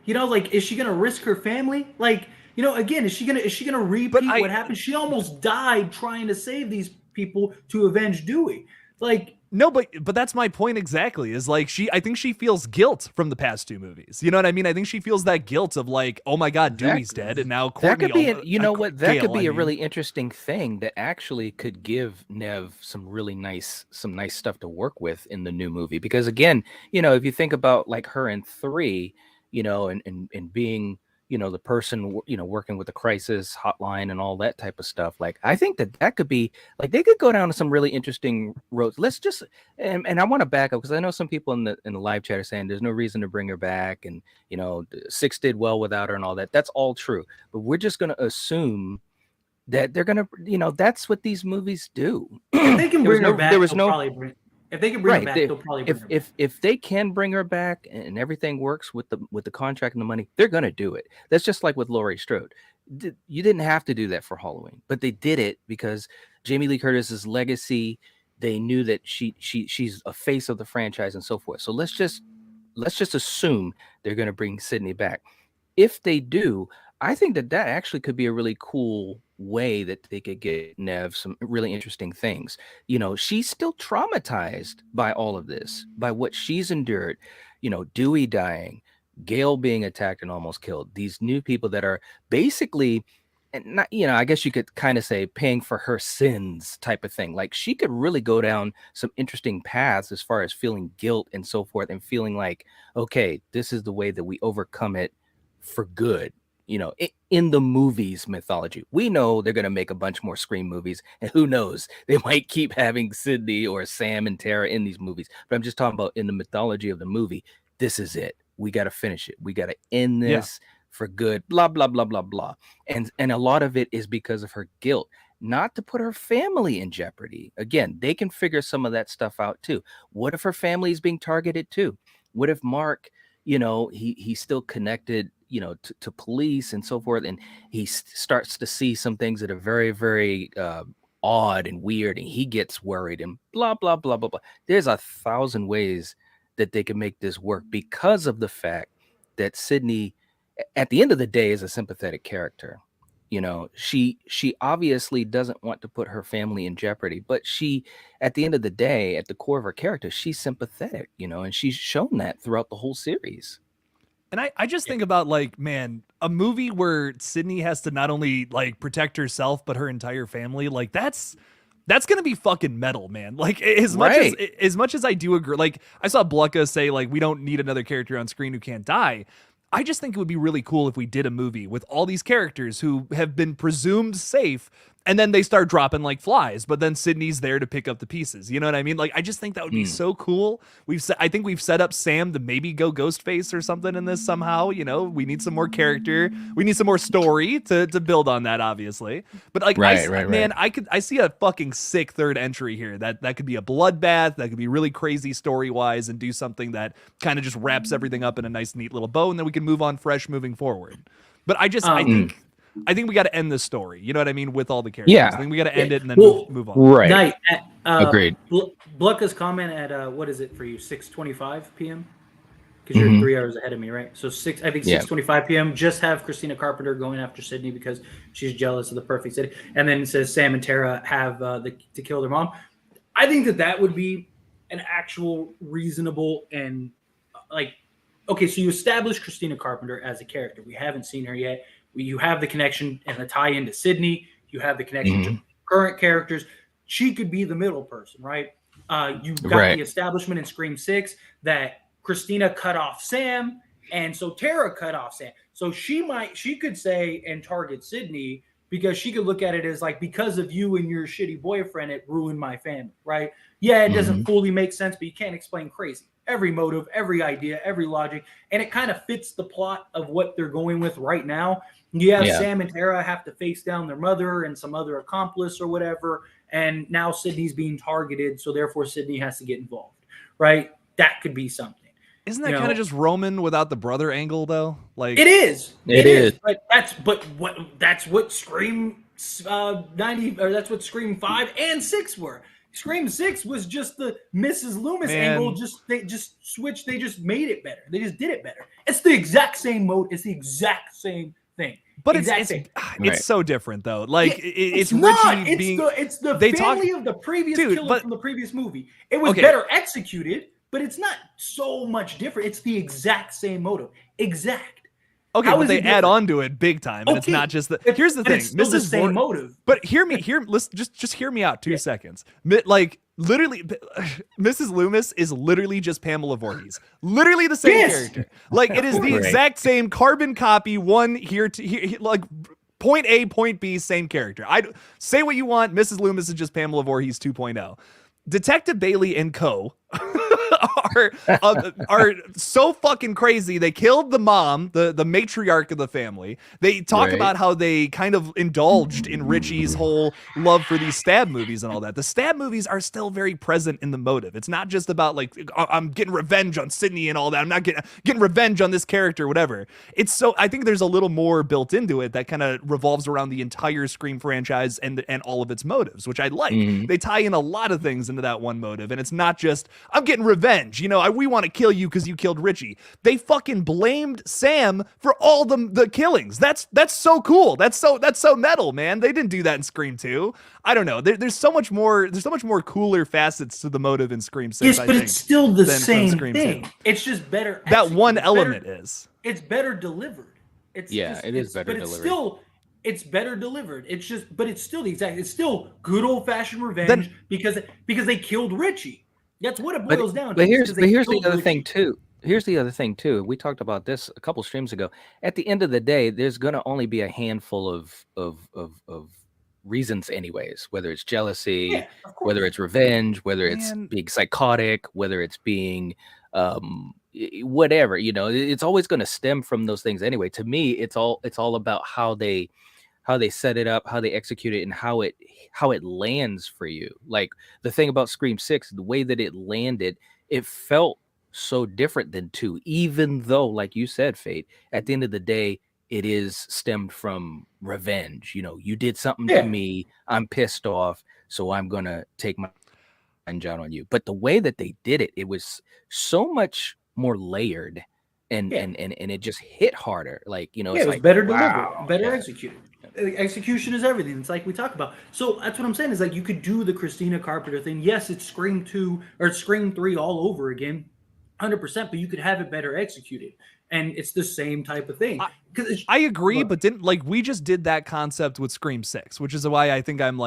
You know, like, is she gonna risk her family? Like, you know, again, is she gonna repeat what happened? She almost died trying to save these people to avenge Dewey. Like, no, but that's my point exactly. Is like I think she feels guilt from the past two movies. You know what I mean? I think she feels that guilt of like, oh my God, Dewey's dead, and now Courtney. That could be, you know what? That Gail, could be I a mean. really interesting thing that actually could give Nev some nice stuff to work with in the new movie. Because again, you know, if you think about like her in 3, you know, and being, you know, the person, you know, working with the crisis hotline and all that type of stuff. Like, I think that could be like, they could go down to some really interesting roads. Let's just, and I want to back up because I know some people in the live chat are saying there's no reason to bring her back. And, you know, 6 did well without her and all that. That's all true. But we're just going to assume that they're going to, you know, that's what these movies do. if they can bring her back, there was they'll no, probably bring. If they can bring her back, they'll probably bring her back. If they can bring her back and everything works with the contract and the money, they're gonna do it. That's just like with Laurie Strode. You didn't have to do that for Halloween, but they did it because Jamie Lee Curtis's legacy. They knew that she's a face of the franchise and so forth. So let's just assume they're gonna bring Sydney back. If they do, I think that actually could be a really cool way that they could get Nev some really interesting things. You know, she's still traumatized by all of this, by what she's endured. You know, Dewey dying, Gail being attacked and almost killed. These new people that are basically, and not, you know, I guess you could kind of say paying for her sins type of thing. Like she could really go down some interesting paths as far as feeling guilt and so forth, and feeling like, okay, this is the way that we overcome it for good. You know, in the movies mythology, we know they're going to make a bunch more Scream movies, and who knows, they might keep having Sydney or Sam and Tara in these movies. But I'm just talking about in the mythology of the movie. This is it. We got to finish it. We got to end this for good. Blah blah blah blah blah. And a lot of it is because of her guilt, not to put her family in jeopardy. Again, they can figure some of that stuff out too. What if her family is being targeted too? What if Mark, you know, he's still connected, you know, to police and so forth, and he starts to see some things that are very, very odd and weird, and he gets worried and blah blah blah blah blah. There's 1,000 ways that they can make this work because of the fact that Sydney, at the end of the day, is a sympathetic character. You know, she obviously doesn't want to put her family in jeopardy, but she, at the end of the day, at the core of her character, she's sympathetic, you know, and she's shown that throughout the whole series. And I just think about, like, man, a movie where Sydney has to not only like protect herself but her entire family, like that's gonna be fucking metal, man. Like as much as I do agree, like I saw Blucka say like we don't need another character on screen who can't die. I just think it would be really cool if we did a movie with all these characters who have been presumed safe, and then they start dropping like flies, but then Sydney's there to pick up the pieces. You know what I mean? Like, I just think that would be so cool. I think we've set up Sam to maybe go Ghostface or something in this somehow. You know, we need some more character. We need some more story to build on that, obviously. But like, man, I see a fucking sick third entry here. That could be a bloodbath. That could be really crazy story wise, and do something that kind of just wraps everything up in a nice, neat little bow, and then we can move on fresh moving forward. But I think we got to end this story. You know what I mean? With all the characters. Yeah. I think we got to end it and then move on. Right. Agreed. Blucka's comment at what is it for you? 6:25 p.m. Because you're 3 hours ahead of me, right? So 6:25 p.m. Just have Christina Carpenter going after Sydney because she's jealous of the perfect city, and then it says Sam and Tara have to kill their mom. I think that would be an actual reasonable and like, okay, so you establish Christina Carpenter as a character. We haven't seen her yet. You have the connection and the tie-in to Sydney. You have the connection to current characters. She could be the middle person, right? You've got the establishment in Scream 6 that Christina cut off Sam, and so Tara cut off Sam. So she could say and target Sydney because she could look at it as like, because of you and your shitty boyfriend, it ruined my family, right? Yeah, it doesn't fully make sense, but you can't explain crazy. Every motive, every idea, every logic, and it kind of fits the plot of what they're going with right now. Sam and Tara have to face down their mother and some other accomplice or whatever, and now Sydney's being targeted, so therefore Sydney has to get involved, right? That could be something. Isn't that kind of just Roman without the brother angle, though? Like it is. It is. But that's what Scream 90 or that's what Scream 5 and 6 were. Scream 6 was just the Mrs. Loomis angle. They just switched. They just made it better. They just did it better. It's the exact same mode. It's the exact same thing. But it's so different though. Like it's not. Richie It's the family of the previous killer from the previous movie. It was better executed, but it's not so much different. It's the exact same motive. Exact. Okay, but they add on to it big time, and it's not just the. Here's the thing, Mrs. the same motive. But listen, just hear me out 2 seconds. Like literally, Mrs. Loomis is literally just Pamela Voorhees, literally the same character. Like it is the exact same carbon copy. One here to here, like point A, point B, same character. I say what you want. Mrs. Loomis is just Pamela Voorhees 2.0. Detective Bailey and co. are so fucking crazy. They killed the mom, the matriarch of the family. They talk about how they kind of indulged in Richie's whole love for these stab movies and all that. The stab movies are still very present in the motive. It's not just about like I'm getting revenge on Sydney and all that. I'm not getting revenge on this character, whatever. It's so I think there's a little more built into it that kind of revolves around the entire Scream franchise and all of its motives, which I like. They tie in a lot of things into that one motive, and it's not just I'm getting revenge revenge. We want to kill you because you killed Richie. They fucking blamed Sam for all the killings. That's so cool. That's so metal, man. They didn't do that in Scream 2. I don't know. There's so much more cooler facets to the motive in Scream 6. Yes, but it's still the same thing. 2. It's just better. That one element is. It's better delivered. It is better delivered. It's better delivered. But it's still the exact. It's still good old fashioned revenge because they killed Richie. That's what it boils down to. But here's the other thing too. Here's the other thing too. We talked about this a couple streams ago. At the end of the day, there's going to only be a handful of reasons, anyways. Whether it's jealousy, whether it's revenge, whether it's being psychotic, whether it's being whatever. It's always going to stem from those things anyway. To me, it's all about how they set it up, how they execute it, and how it lands for you. Like the thing about Scream 6, the way that it landed, it felt so different than 2, even though, like you said, Fate, at the end of the day, it is stemmed from revenge. You did something to me, I'm pissed off, so I'm gonna take my revenge out on you. But the way that they did it, it was so much more layered, and it just hit harder. Like it was like, better delivered, better executed. Execution is everything. It's like we talk about. So that's what I'm saying is like you could do the Christina Carpenter thing. Yes, it's Scream 2 or Scream 3 all over again, 100%. But you could have it better executed, and it's the same type of thing. I agree, but we just did that concept with Scream 6, which is why I think I'm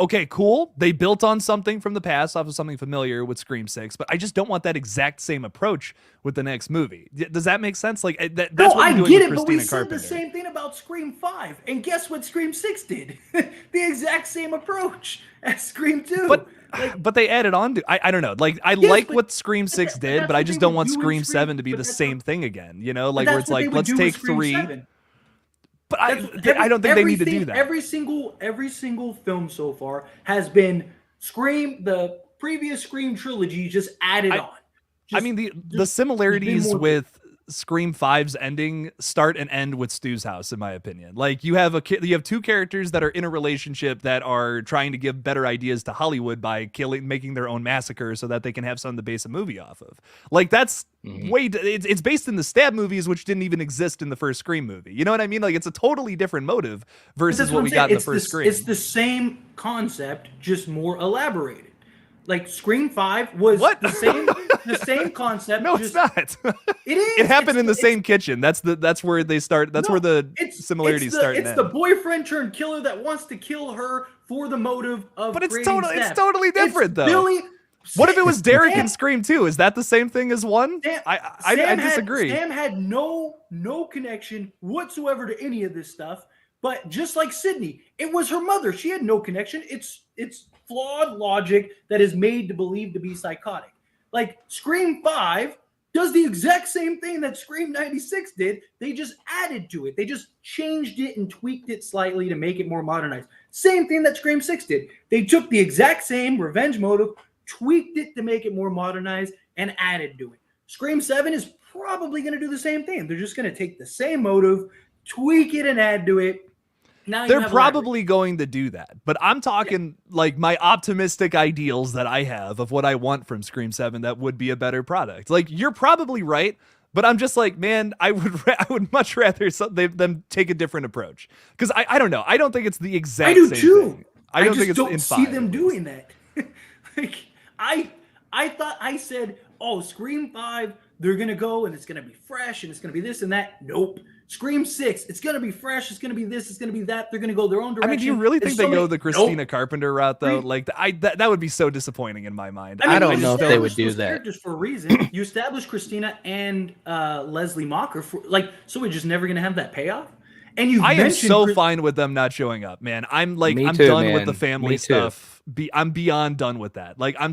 okay, cool. They built on something from the past, off of something familiar with Scream 6, but I just don't want that exact same approach with the next movie. Does that make sense? Like that's what I doing get with it, but Christina we Carpenter. said the same thing about Scream 5, and guess what Scream 6 did? The exact same approach as Scream 2. But they added on to. I don't know. Like what Scream 6 did, but I just don't want Scream 7 to be the same thing again. Where it's like, let's take 3. But I don't think they need to do that. Every single film so far has been Scream, the previous Scream trilogy, just added on. The similarities with Scream 5's ending start and end with Stu's house, in my opinion. Like you have two characters that are in a relationship that are trying to give better ideas to Hollywood by making their own massacre so that they can have something to base a movie off of. Like that's it's based in the Stab movies, which didn't even exist in the first Scream movie. You know what I mean? Like it's a totally different motive versus what we got in the first Scream. It's the same concept, just more elaborated. Like Scream 5 was the same concept. No, it's not. It is. It happened in the same kitchen. That's where they start. That's where the similarities start. It's the boyfriend turned killer that wants to kill her for the motive of. But it's totally different though. What if it was Derek in Scream 2? Is that the same thing as 1? I disagree. Sam had no connection whatsoever to any of this stuff. But just like Sydney, it was her mother. She had no connection. It's flawed logic that is made to believe to be psychotic. Like Scream 5 does the exact same thing that Scream 96 did. They just added to it. They just changed it and tweaked it slightly to make it more modernized. Same thing that Scream 6 did. They took the exact same revenge motive, tweaked it to make it more modernized, and added to it. Scream 7 is probably going to do the same thing. They're just going to take the same motive, tweak it, and add to it. They're probably going to do that, but I'm talking like my optimistic ideals that I have of what I want from Scream 7 that would be a better product. Like you're probably right, but I'm just like, man, I would much rather them take a different approach because I don't know. I don't think it's the exact same thing. I don't think it's in 5. See them doing that. Like I thought I said, oh, Scream 5, they're gonna go and it's gonna be fresh and it's gonna be this and that. Nope. Scream 6, it's going to be fresh, it's going to be this, it's going to be that. They're going to go their own direction. I mean, do you really think they go the Christina Carpenter route, though? Like, that would be so disappointing in my mind. I don't know if they would do that. Characters for a reason. You established Christina and Leslie Mocker, so we're just never going to have that payoff? And I am so fine with them not showing up, man. I'm done with the family stuff. I'm beyond done with that. Like I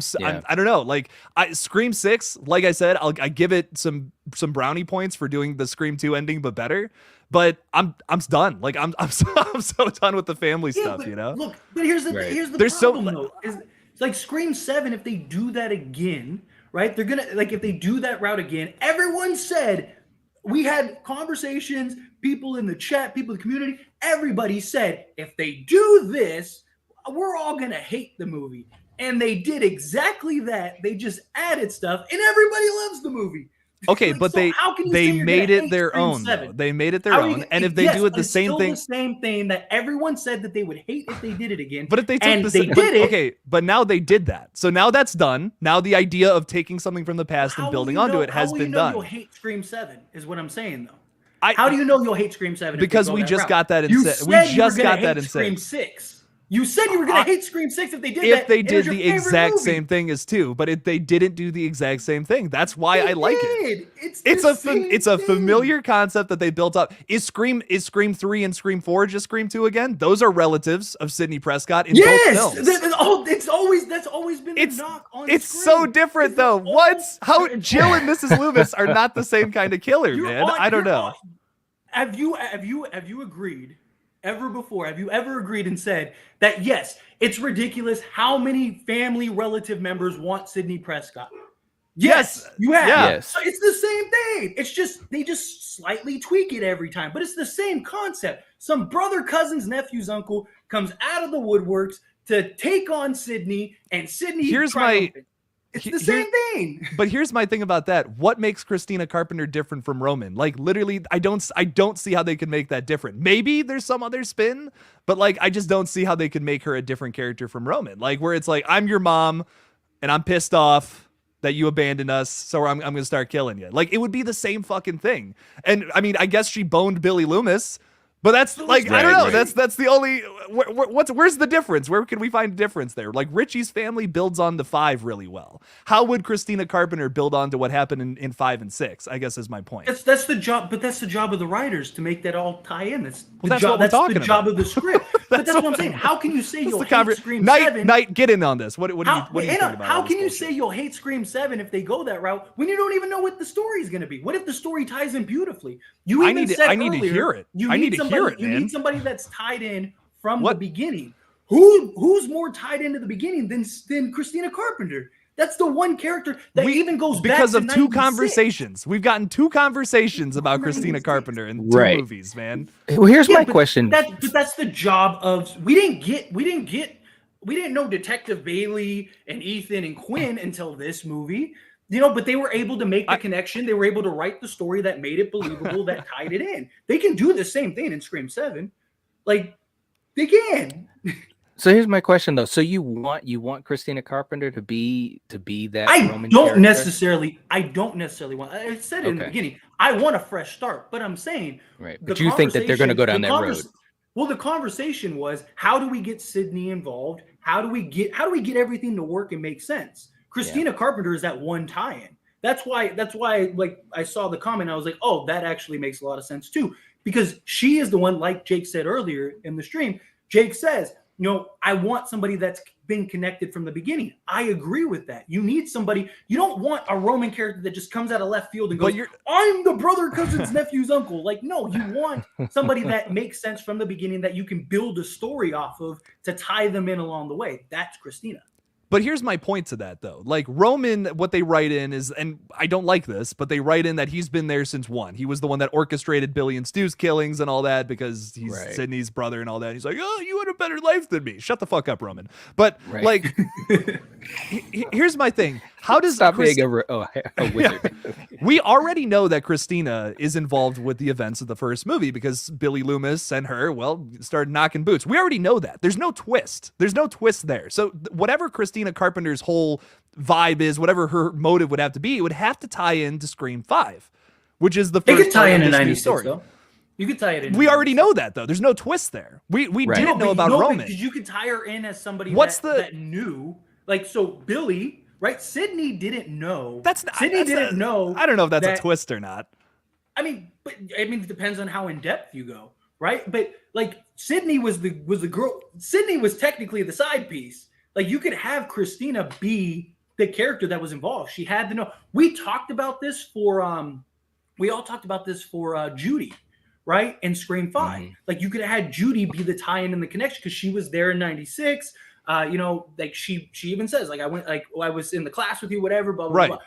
don't know. Like Scream 6, like I said, I give it some brownie points for doing the Scream 2 ending, but better. But I'm done. Like I'm so done with the family stuff. Look, but here's the problem though. It's like Scream 7. If they do that again, right? They're gonna if they do that route again. Everyone said. We had conversations, people in the chat, people in the community, everybody said, if they do this, we're all going to hate the movie. And they did exactly that. They just added stuff, and everybody loves the movie. Okay, Like, but so how can you say they you're made gonna it hate their Scream own. 7? Though. They made it their How are you own, gonna- and if they yes, do it but the it's same still thing, the same thing that everyone said that they would hate if they did it again. but if they took and the they sa- did it, okay, but now they did that, so now that's done. Now the idea of taking something from the past and building onto it has been done. You'll hate Scream 7 is what I'm saying though. I- How do you know you'll hate Scream 7? Because if they we go that just route? got that in You se- said we you were just gonna got that hate in Scream six. 6. You said you were gonna hate Scream 6 if they did that. If they and it was did your the favorite exact movie. same thing as 2, but if they didn't do the exact same thing, that's why I like it. It's a familiar concept that they built up. Is Scream 3 and Scream 4 just Scream 2 again? Those are relatives of Sidney Prescott in both films. That's always been the knock on It's Scream. so different though. How Jill and Mrs. Loomis are not the same kind of killer, man. I don't know. Have you agreed ever before? Have you ever agreed and said that yes, it's ridiculous how many family relative members want Sidney Prescott? Yes, you have. Yes. So it's the same thing. It's just they just slightly tweak it every time, but it's the same concept. Some brother, cousins, nephew's uncle comes out of the woodworks to take on Sidney, and Sidney. It's the same thing. But here's my thing about that. What makes Christina Carpenter different from Roman? Like literally, I don't see how they could make that different. Maybe there's some other spin, but like I just don't see how they could make her a different character from Roman. Like where it's like, I'm your mom and I'm pissed off that you abandoned us, so I'm gonna start killing you. Like it would be the same fucking thing. And I mean, I guess she boned Billy Loomis. But that's like I don't know. Right. That's the only. Where's the difference? Where can we find a difference there? Like Richie's family builds on to 5 really well. How would Christina Carpenter build on to what happened in 5 and 6? I guess is my point. That's the job, but that's the job of the writers to make that all tie in. That's the what we're talking the job about. of the script. But that's what I'm saying. How can you say you'll hate Scream Night, 7? Night, get in on this. What do you think about How all can this you bullshit? say you'll hate Scream 7 if they go that route when you don't even know what the story is going to be? What if the story ties in beautifully? You even said I need to earlier, hear it. You I need need to somebody, hear it, You man. need somebody that's tied in from the beginning. Who's more tied into the beginning than Christina Carpenter? That's the one character that even goes because back of to 2 96. conversations. We've gotten 2 conversations about Christina Carpenter in 2 Right. movies, man. Well, here's my but question. That's the job of we didn't know Detective Bailey and Ethan and Quinn until this movie. But they were able to make the connection. They were able to write the story that made it believable, that tied it in. They can do the same thing in Scream 7. Like, they can. So here's my question though. So you want Christina Carpenter to be that I Roman don't character? necessarily want. I said it in the Okay. beginning. I want a fresh start, but I'm saying Right. the But you think that they're going to go down that road? Well, the conversation was, how do we get Sidney involved? How do we get everything to work and make sense? Christina Carpenter is that one tie-in. That's why like I saw the comment, I was like, oh, that actually makes a lot of sense too, because she is the one, like Jake said earlier in the stream. Jake says, I want somebody that's been connected from the beginning. I agree with that. You need somebody. You don't want a Roman character that just comes out of left field and goes, I'm the brother, cousin's nephew's uncle. Like, no, you want somebody that makes sense from the beginning, that you can build a story off of to tie them in along the way. That's Christina. But here's my point to that, though. Like, Roman, what they write in is, and I don't like this, but they write in that he's been there since 1. He was the one that orchestrated Billy and Stu's killings and all that because he's Sidney's brother and all that. He's like, oh, you had a better life than me. Shut the fuck up, Roman. But, like, here's my thing. How does Stop being a wizard? We already know that Christina is involved with the events of the first movie because Billy Loomis and her, started knocking boots. We already know that. There's no twist. There's no twist there. So whatever Christina Carpenter's whole vibe is, whatever her motive would have to be, it would have to tie into Scream 5, which is the first It could tie in this new 96, story. though. You could tie it in. We already know that, though. There's no twist there. We didn't know about Roman. Because you could tie her in as somebody that knew. Like, so Billy, right? Sidney didn't know. Sidney didn't know. I don't know if that's a twist or not. I mean, it depends on how in depth you go, right? But like, Sidney was the girl. Sidney was technically the side piece. Like, you could have Christina be the character that was involved. She had to know. We talked about this for Judy, right? In Scream 5. Mm-hmm. Like, you could have had Judy be the tie-in and the connection because she was there in 96. Like she even says, like, I was in the class with you, whatever, blah, blah, blah.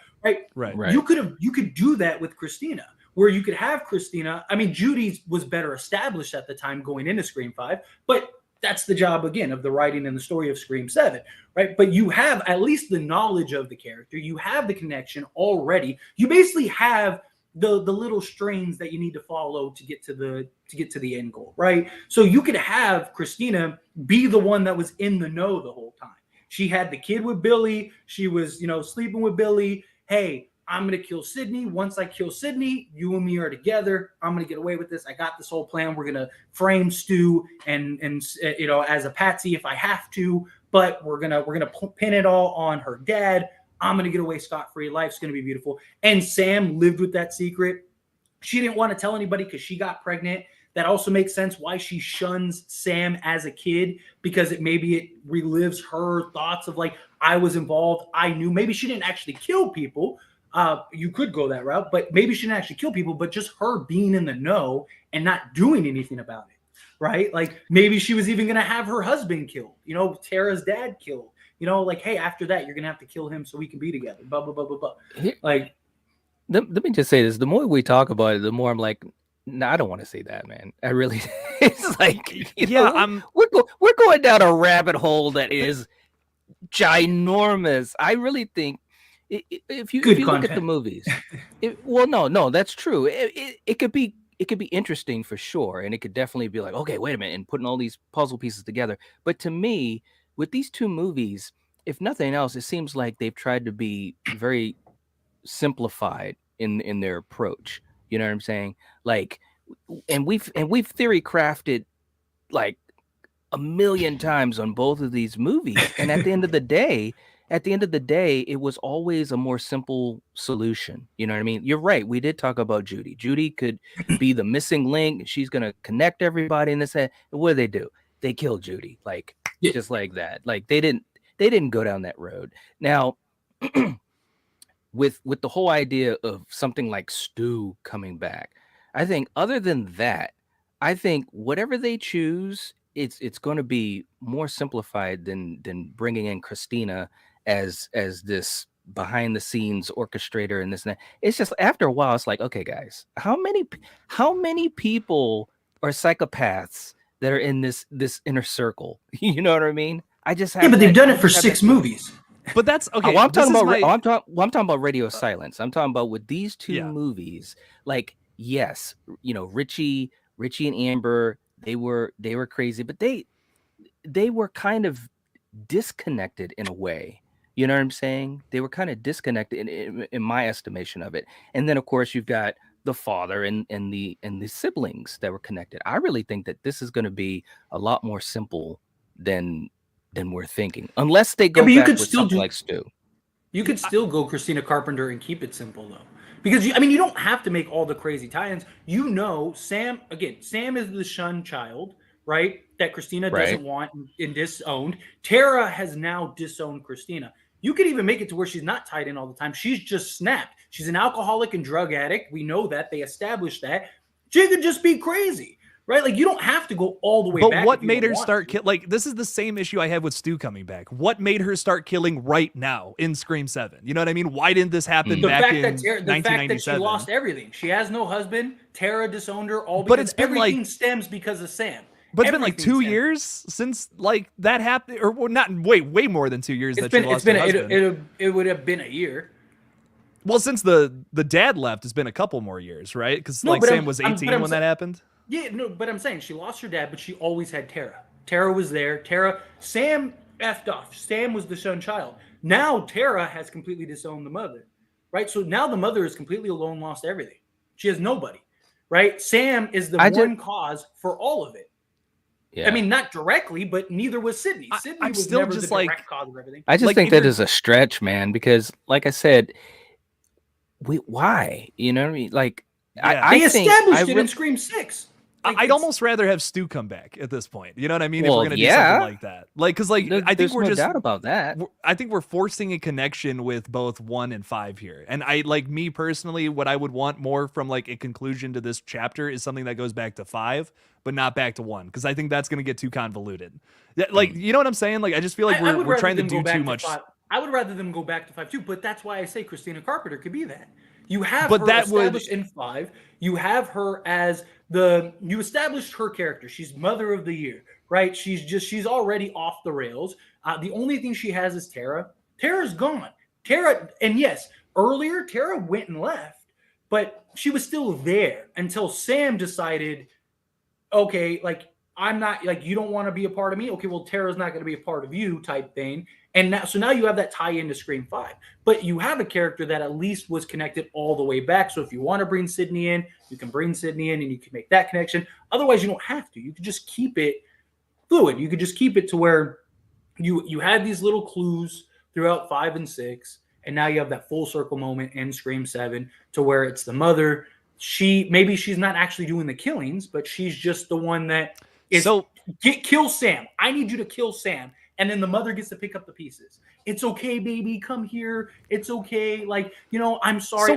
Right. You could do that with Christina, where you could have Christina. I mean, Judy was better established at the time going into Scream 5, but That's the job, again, of the writing and the story of Scream 7, right? But you have at least the knowledge of the character. You have the connection already. You basically have the little strings that you need to follow to get to the end goal, right? So you could have Christina be the one that was in the know the whole time. She had the kid with Billy. She was, sleeping with Billy. Hey, I'm going to kill Sydney. Once I kill Sydney, you and me are together. I'm going to get away with this. I got this whole plan. We're going to frame Stu and as a patsy if I have to, but we're going to pin it all on her dad. I'm going to get away scot-free. Life's going to be beautiful. And Sam lived with that secret. She didn't want to tell anybody because she got pregnant. That also makes sense why she shuns Sam as a kid, because it relives her thoughts of like, I was involved. I knew. Maybe she didn't actually kill people. You could go that route, but maybe she didn't actually kill people, but just her being in the know and not doing anything about it, right? Like maybe she was even going to have her husband killed, Tara's dad killed, like, hey, after that, you're going to have to kill him so we can be together, blah, blah, blah, blah, blah. Like, let me just say this. The more we talk about it, the more I'm like, no, I don't want to say that, man. I really, it's like, we're going down a rabbit hole that is ginormous. I really think, if you look at the movies, no, that's true. It could be interesting for sure, and it could definitely be like, okay, wait a minute, and putting all these puzzle pieces together. But to me, with these two movies, if nothing else, it seems like they've tried to be very simplified in their approach. You know what I'm saying? Like, and we've theory crafted like a million times on both of these movies, and at the end of the day, it was always a more simple solution. You know what I mean? You're right. We did talk about Judy. Judy could be the missing link. She's going to connect everybody in this. And what do? They killed Judy. Like, just like that. Like they didn't go down that road. Now, with the whole idea of something like Stu coming back, I think other than that, I think whatever they choose, it's going to be more simplified than bringing in Christina as this behind the scenes orchestrator and this and that. It's just after a while, it's like, okay, guys, how many people are psychopaths that are in this inner circle? You know what I mean? I just have but they've done it for 6 movies. But that's okay. I'm talking about Radio Silence. I'm talking about with these two movies. Like, yes, Richie and Amber, they were crazy, but they were kind of disconnected in a way. You know what I'm saying? They were kind of disconnected in my estimation of it. And then of course you've got the father and the siblings that were connected. I really think that this is going to be a lot more simple than we're thinking, unless they go back with something like Stu. You could still go Christina Carpenter and keep it simple though, because you don't have to make all the crazy tie-ins. Sam is the shunned child, right? That Christina doesn't want and disowned. Tara has now disowned Christina. You could even make it to where she's not tied in all the time. She's just snapped. She's an alcoholic and drug addict. We know that. They established that. She could just be crazy, right? Like, you don't have to go all the way back. But what made her start like, this is the same issue I have with Stu coming back. What made her start killing right now in Scream 7? You know what I mean? Why didn't this happen back in 1997? The fact that she lost everything. She has no husband. Tara disowned her all because everything stems because of Sam. But it's been like 2 years since like that happened, or not way more than 2 years. It would have been a year. Well, since the dad left, it's been a couple more years, right? Because Sam was 18 when that happened. Yeah, no, but I'm saying she lost her dad, but she always had Tara. Tara was there. Sam effed off. Sam was the son child. Now Tara has completely disowned the mother, right? So now the mother is completely alone, lost everything. She has nobody, right? Sam is the one cause for all of it. Yeah. I mean, not directly, but neither was Sydney. Sydney was never the direct cause of everything. I just think that is a stretch, man, because like I said, why? You know what I mean? Like, they established it in Scream 6. Like, I'd almost rather have Stu come back at this point. You know what I mean? If we're gonna do something like that, like, because I think we're no doubt about that. I think we're forcing a connection with both 1 and 5 here. And me personally, what I would want more from like a conclusion to this chapter is something that goes back to 5, but not back to 1, because I think that's gonna get too convoluted. Like, you know what I'm saying? Like, I just feel like we're trying to do too much. I would rather them go back to 5 too, but that's why I say Christina Carpenter could be that. You have her established in 5. You have her as you established her character. She's Mother of the Year. right? She's already off the rails. The only thing she has is Tara. Tara's gone. Tara, and yes, earlier Tara went and left, but she was still there until Sam decided, okay, like I'm not, like, you don't want to be a part of me. Okay, well, Tara's not going to be a part of you, type thing. And now you have that tie into Scream 5, but you have a character that at least was connected all the way back. So if you want to bring Sydney in, you can bring Sydney in and you can make that connection. Otherwise, you don't have to. You can just keep it fluid. You could just keep it to where you had these little clues throughout 5 and 6, and now you have that full circle moment in Scream 7 to where it's the mother. Maybe she's not actually doing the killings, but she's just the one that is kill Sam. I need you to kill Sam. And then the mother gets to pick up the pieces. It's okay, baby. Come here. It's okay. Like, I'm sorry. So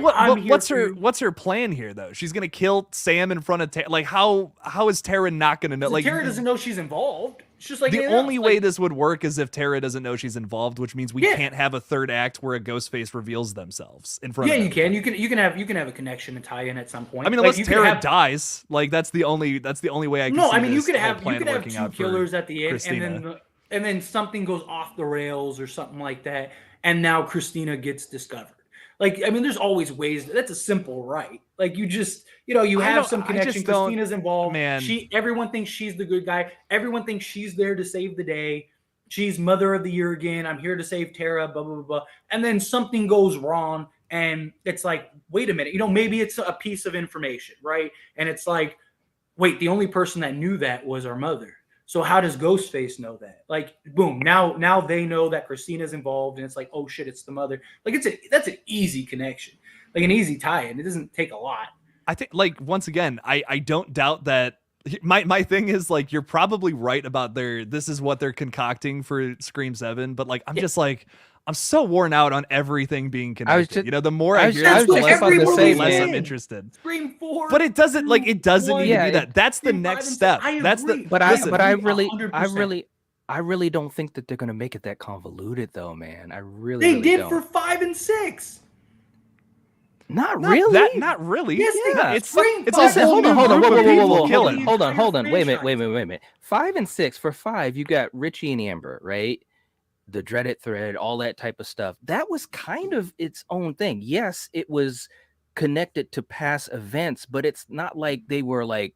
what's her plan here, though? She's gonna kill Sam in front of Tara. Like, how is Tara not gonna know? Like, Tara doesn't know she's involved. It's just like the only way this would work is if Tara doesn't know she's involved, which means we can't have a third act where a Ghostface reveals themselves in front of. Yeah, you can. You can have a connection and tie in at some point. I mean, unless Tara dies, like that's the only way I can. No, I mean you could have two killers at the end, Christina. and then something goes off the rails or something like that, and now Christina gets discovered. Like, I mean, there's always ways. That's a simple right. Like, you just, you have some connection. Christina's involved. Man. Everyone thinks she's the good guy. Everyone thinks she's there to save the day. She's Mother of the Year again. I'm here to save Tara, blah, blah, blah, blah. And then something goes wrong, and it's like, wait a minute. Maybe it's a piece of information, right? And it's like, wait, the only person that knew that was our mother. So how does Ghostface know that? Like, boom, now they know that Christina's involved, and it's like, oh shit, it's the mother. Like, that's an easy connection, like an easy tie-in. It doesn't take a lot. I think, like, once again, I don't doubt that. My thing is, like, you're probably right about this is what they're concocting for Scream 7, but like, I'm just like, I'm so worn out on everything being connected. The more I hear this, the less I'm interested. Scream 4, but it doesn't need to be that. That's the next step. That's the. But I really don't think that they're gonna make it that convoluted, though, man. They did for 5 and 6. Not really. Not really. Yes, yeah. It's also hold on. Whoa. Hold on. Wait a minute. 5 and 6. For 5, you got Richie and Amber, right? The dreaded thread, all that type of stuff. That was kind of its own thing. Yes, it was connected to past events, but it's not like they were like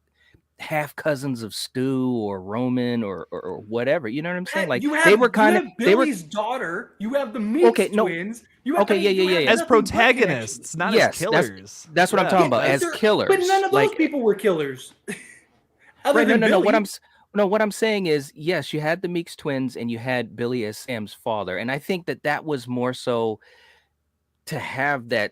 half cousins of Stu or Roman or whatever. You know what I'm saying? Like, they were kind of Billy's daughter. You have the Meeks twins. As protagonists, not as killers. That's what I'm talking about. As killers, but none of those people were killers. No, what I'm saying is, yes, you had the Meeks twins and you had Billy as Sam's father, and I think that was more so to have that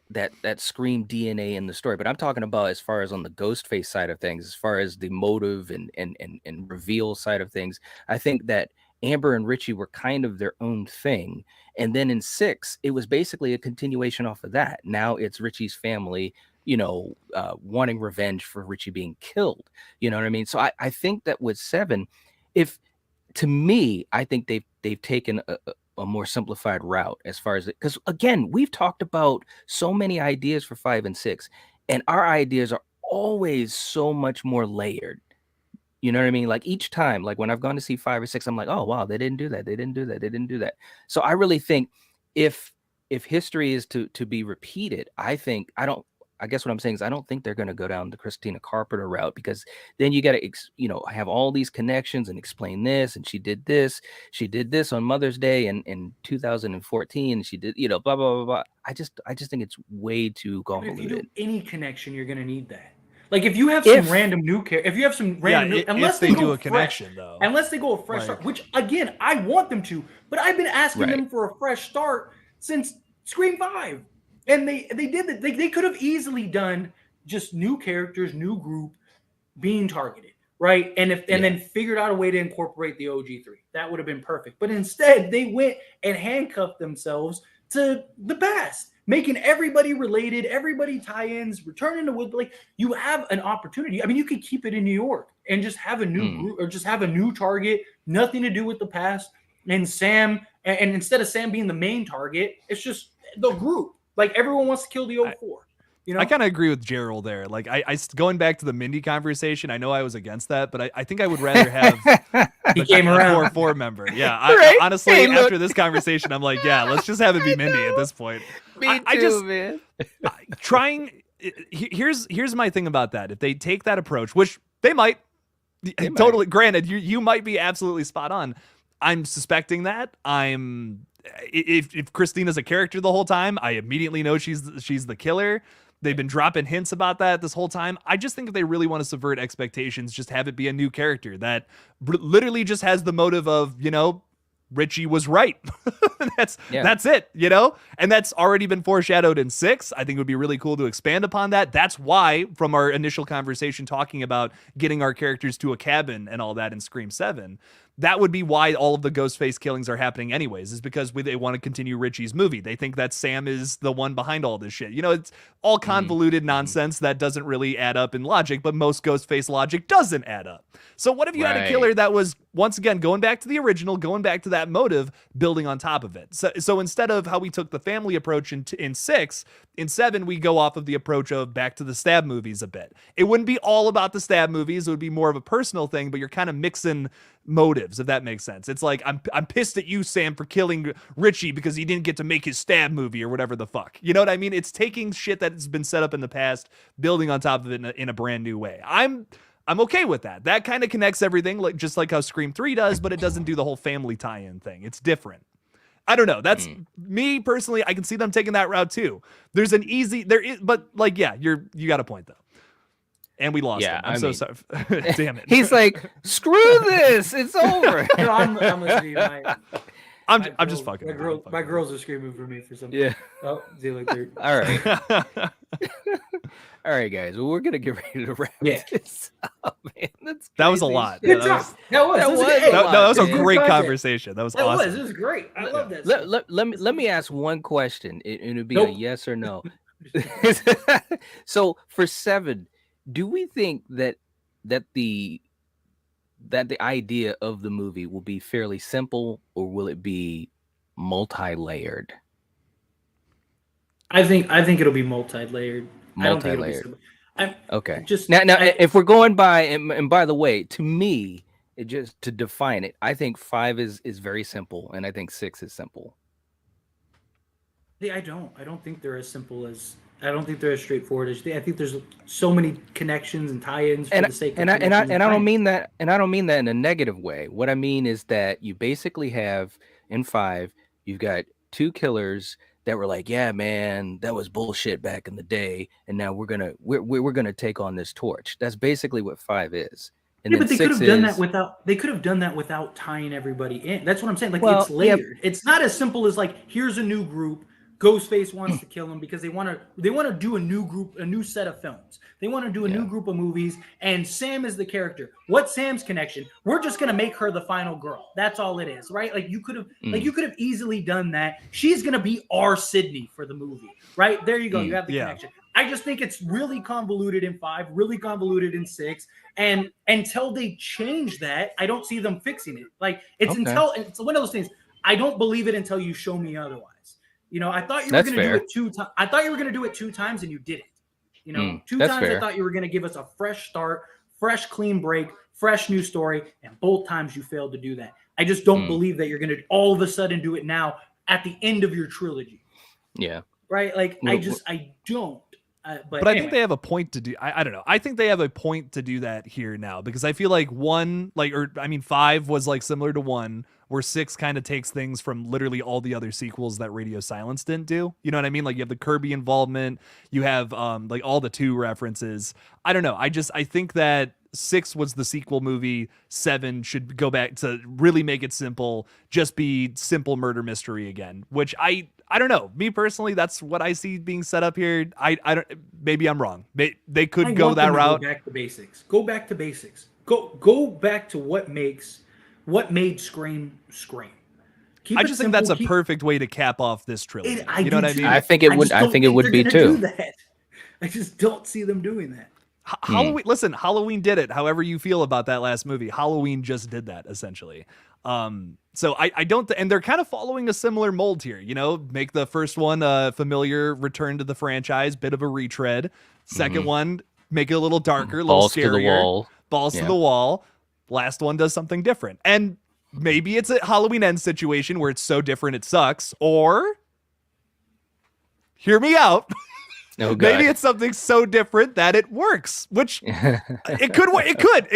Scream DNA in the story. But I'm talking about as far as on the Ghostface side of things, as far as the motive and reveal side of things. I think that Amber and Richie were kind of their own thing, and then in 6, it was basically a continuation off of that. Now it's Richie's family, wanting revenge for Richie being killed. You know what I mean? So I think that with 7, to me, I think they've taken a more simplified route as far as it, because again, we've talked about so many ideas for 5 and 6, and our ideas are always so much more layered. You know what I mean? Like, each time, like when I've gone to see 5 or 6, I'm like, oh wow, they didn't do that. So I really think if history is to be repeated, I guess what I'm saying is I don't think they're going to go down the Christina Carpenter route, because then you got to, have all these connections and explain this. And she did this on Mother's Day in 2014. And she did, blah, blah, blah, blah. I just think it's way too convoluted. If you do any connection, you're going to need that. Like, if you have some random new character, if you have some random, unless they do a connection, though, unless they go a fresh start, which again, I want them to, but I've been asking them for a fresh start since Scream 5. And they did that. They could have easily done just new characters, new group being targeted, right? And then figured out a way to incorporate the OG3. That would have been perfect. But instead, they went and handcuffed themselves to the past, making everybody related, everybody tie-ins, returning to Wood. Like, you have an opportunity. I mean, you could keep it in New York and just have a new group, or just have a new target, nothing to do with the past. And Sam, and instead of Sam being the main target, it's just the group. Like, everyone wants to kill the 04. I kind of agree with Gerald there. Like, I going back to the Mindy conversation, I know I was against that, but I think I would rather have He came around. 4-4 member. Yeah, Right? honestly, Hey, look. after this conversation, I'm like, yeah, let's just have it be Mindy at this point. Me I too, just man. Here's my thing about that. If they take that approach, which they might, totally. Granted, you might be absolutely spot on. I'm suspecting that. If Christina's a character the whole time, I immediately know she's the killer. They've been dropping hints about that this whole time. I just think if they really want to subvert expectations, just have it be a new character that literally just has the motive of, Richie was right. That's it, and that's already been foreshadowed in 6. I think it would be really cool to expand upon that. That's why, from our initial conversation talking about getting our characters to a cabin and all that in Scream 7, that would be why all of the Ghostface killings are happening anyways, is because they want to continue Richie's movie. They think that Sam is the one behind all this shit. It's all convoluted nonsense that doesn't really add up in logic, but most Ghostface logic doesn't add up. So what if you had a killer that was, once again, going back to the original, going back to that motive, building on top of it? So instead of how we took the family approach in 6, in 7, we go off of the approach of back to the stab movies a bit. It wouldn't be all about the stab movies. It would be more of a personal thing, but you're kind of mixing motives, if that makes sense. It's like, I'm pissed at you, Sam, for killing Richie because he didn't get to make his stab movie or whatever the fuck. You know what I mean? It's taking shit that's been set up in the past, building on top of it in a brand new way. I'm okay with that. That kind of connects everything, just like how Scream 3 does, but it doesn't do the whole family tie-in thing. It's different. I don't know. That's me personally. I can see them taking that route too. But you got a point though. And we lost him. I'm so sorry. Damn it. He's like, screw this. It's over. No, I'm with you. I'm just fucking. My girls are screaming for me for something. Yeah. Oh, they look there. All right. All right, guys. Well, we're gonna get ready to wrap this up, man. That was a lot. Yeah, that was a great conversation. That was awesome. It was great. I love that. Let me ask one question. It'll be a yes or no. So for 7, do we think that the idea of the movie will be fairly simple, or will it be multi-layered? I think it'll be multi-layered. Multi-layered. Okay. Just now, if we're going by, and by the way, to me, it just to define it, I think 5 is very simple, and I think 6 is simple. I don't think they're as simple as. I don't think they're as straightforward as. I think there's so many connections and tie-ins for the sake of I don't mean that, and I don't mean that in a negative way. What I mean is that you basically have in 5, you've got 2 killers that were like, yeah, man, that was bullshit back in the day, and now we're gonna take on this torch. That's basically what 5 is. And but they could have done that without. They could have done that without tying everybody in. That's what I'm saying. Like, it's layered. Yeah. It's not as simple as like, here's a new group. Ghostface wants to kill him because they want to do a new group, a new set of films. They want to do a new group of movies, and Sam is the character. What's Sam's connection? We're just gonna make her the final girl. That's all it is, right? Like, you could have easily done that. She's gonna be our Sydney for the movie, right? There you go. You have the connection. I just think it's really convoluted in 5, really convoluted in 6, and until they change that, I don't see them fixing it. Like, it's one of those things. I don't believe it until you show me otherwise. I thought you were going to do it 2 times. I thought you were going to do it 2 times, and you didn't. 2 times fair. I thought you were going to give us a fresh start, fresh clean break, fresh new story, and both times you failed to do that. I just don't believe that you're going to all of a sudden do it now at the end of your trilogy. Yeah. Right? Like, I don't. But anyway. I think they have a point to do. I don't know. I think they have a point to do that here now, because I feel like 5 was like similar to 1, where 6 kind of takes things from literally all the other sequels that Radio Silence didn't do. You know what I mean? Like, you have the Kirby involvement, you have like all the 2 references. I don't know. I think that 6 was the sequel movie. 7 should go back to really make it simple, just be simple murder mystery again, which I don't know. Me personally, that's what I see being set up here. I don't. Maybe I'm wrong. They could go that route. Go back to basics. Go back to basics. Go back to what made Scream Scream. I just think that's a perfect way to cap off this trilogy. You know what I mean? I think it would. I think it would be too. I just don't see them doing that. Halloween. Listen, Halloween did it. However you feel about that last movie, Halloween just did that essentially. So I don't, and they're kind of following a similar mold here. Make the first one a familiar return to the franchise, bit of a retread. Second one, make it a little darker, a little scarier. Balls to the wall. To the wall. last one does something different. And maybe it's a Halloween Ends situation where it's so different it sucks, or hear me out. Oh, God. Maybe it's something so different that it works, which it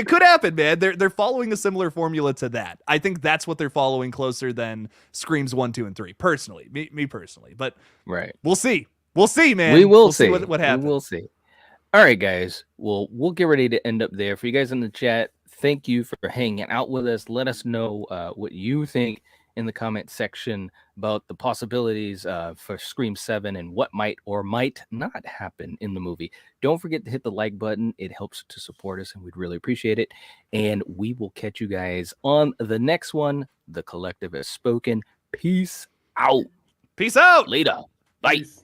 could happen, man. They're following a similar formula to that. I think that's what they're following closer than Screams 1, 2, and 3. Personally, me personally, but right. We'll see, man. We'll see what happens. We will see. All right, guys. Well, we'll get ready to end up there. For you guys in the chat, thank you for hanging out with us. Let us know what you think in the comment section about the possibilities for Scream 7 and what might or might not happen in the movie. Don't forget to hit the like button. It helps to support us, and we'd really appreciate it. And we will catch you guys on the next one. The Collective has spoken. Peace out. Peace out. Later. Bye. Peace.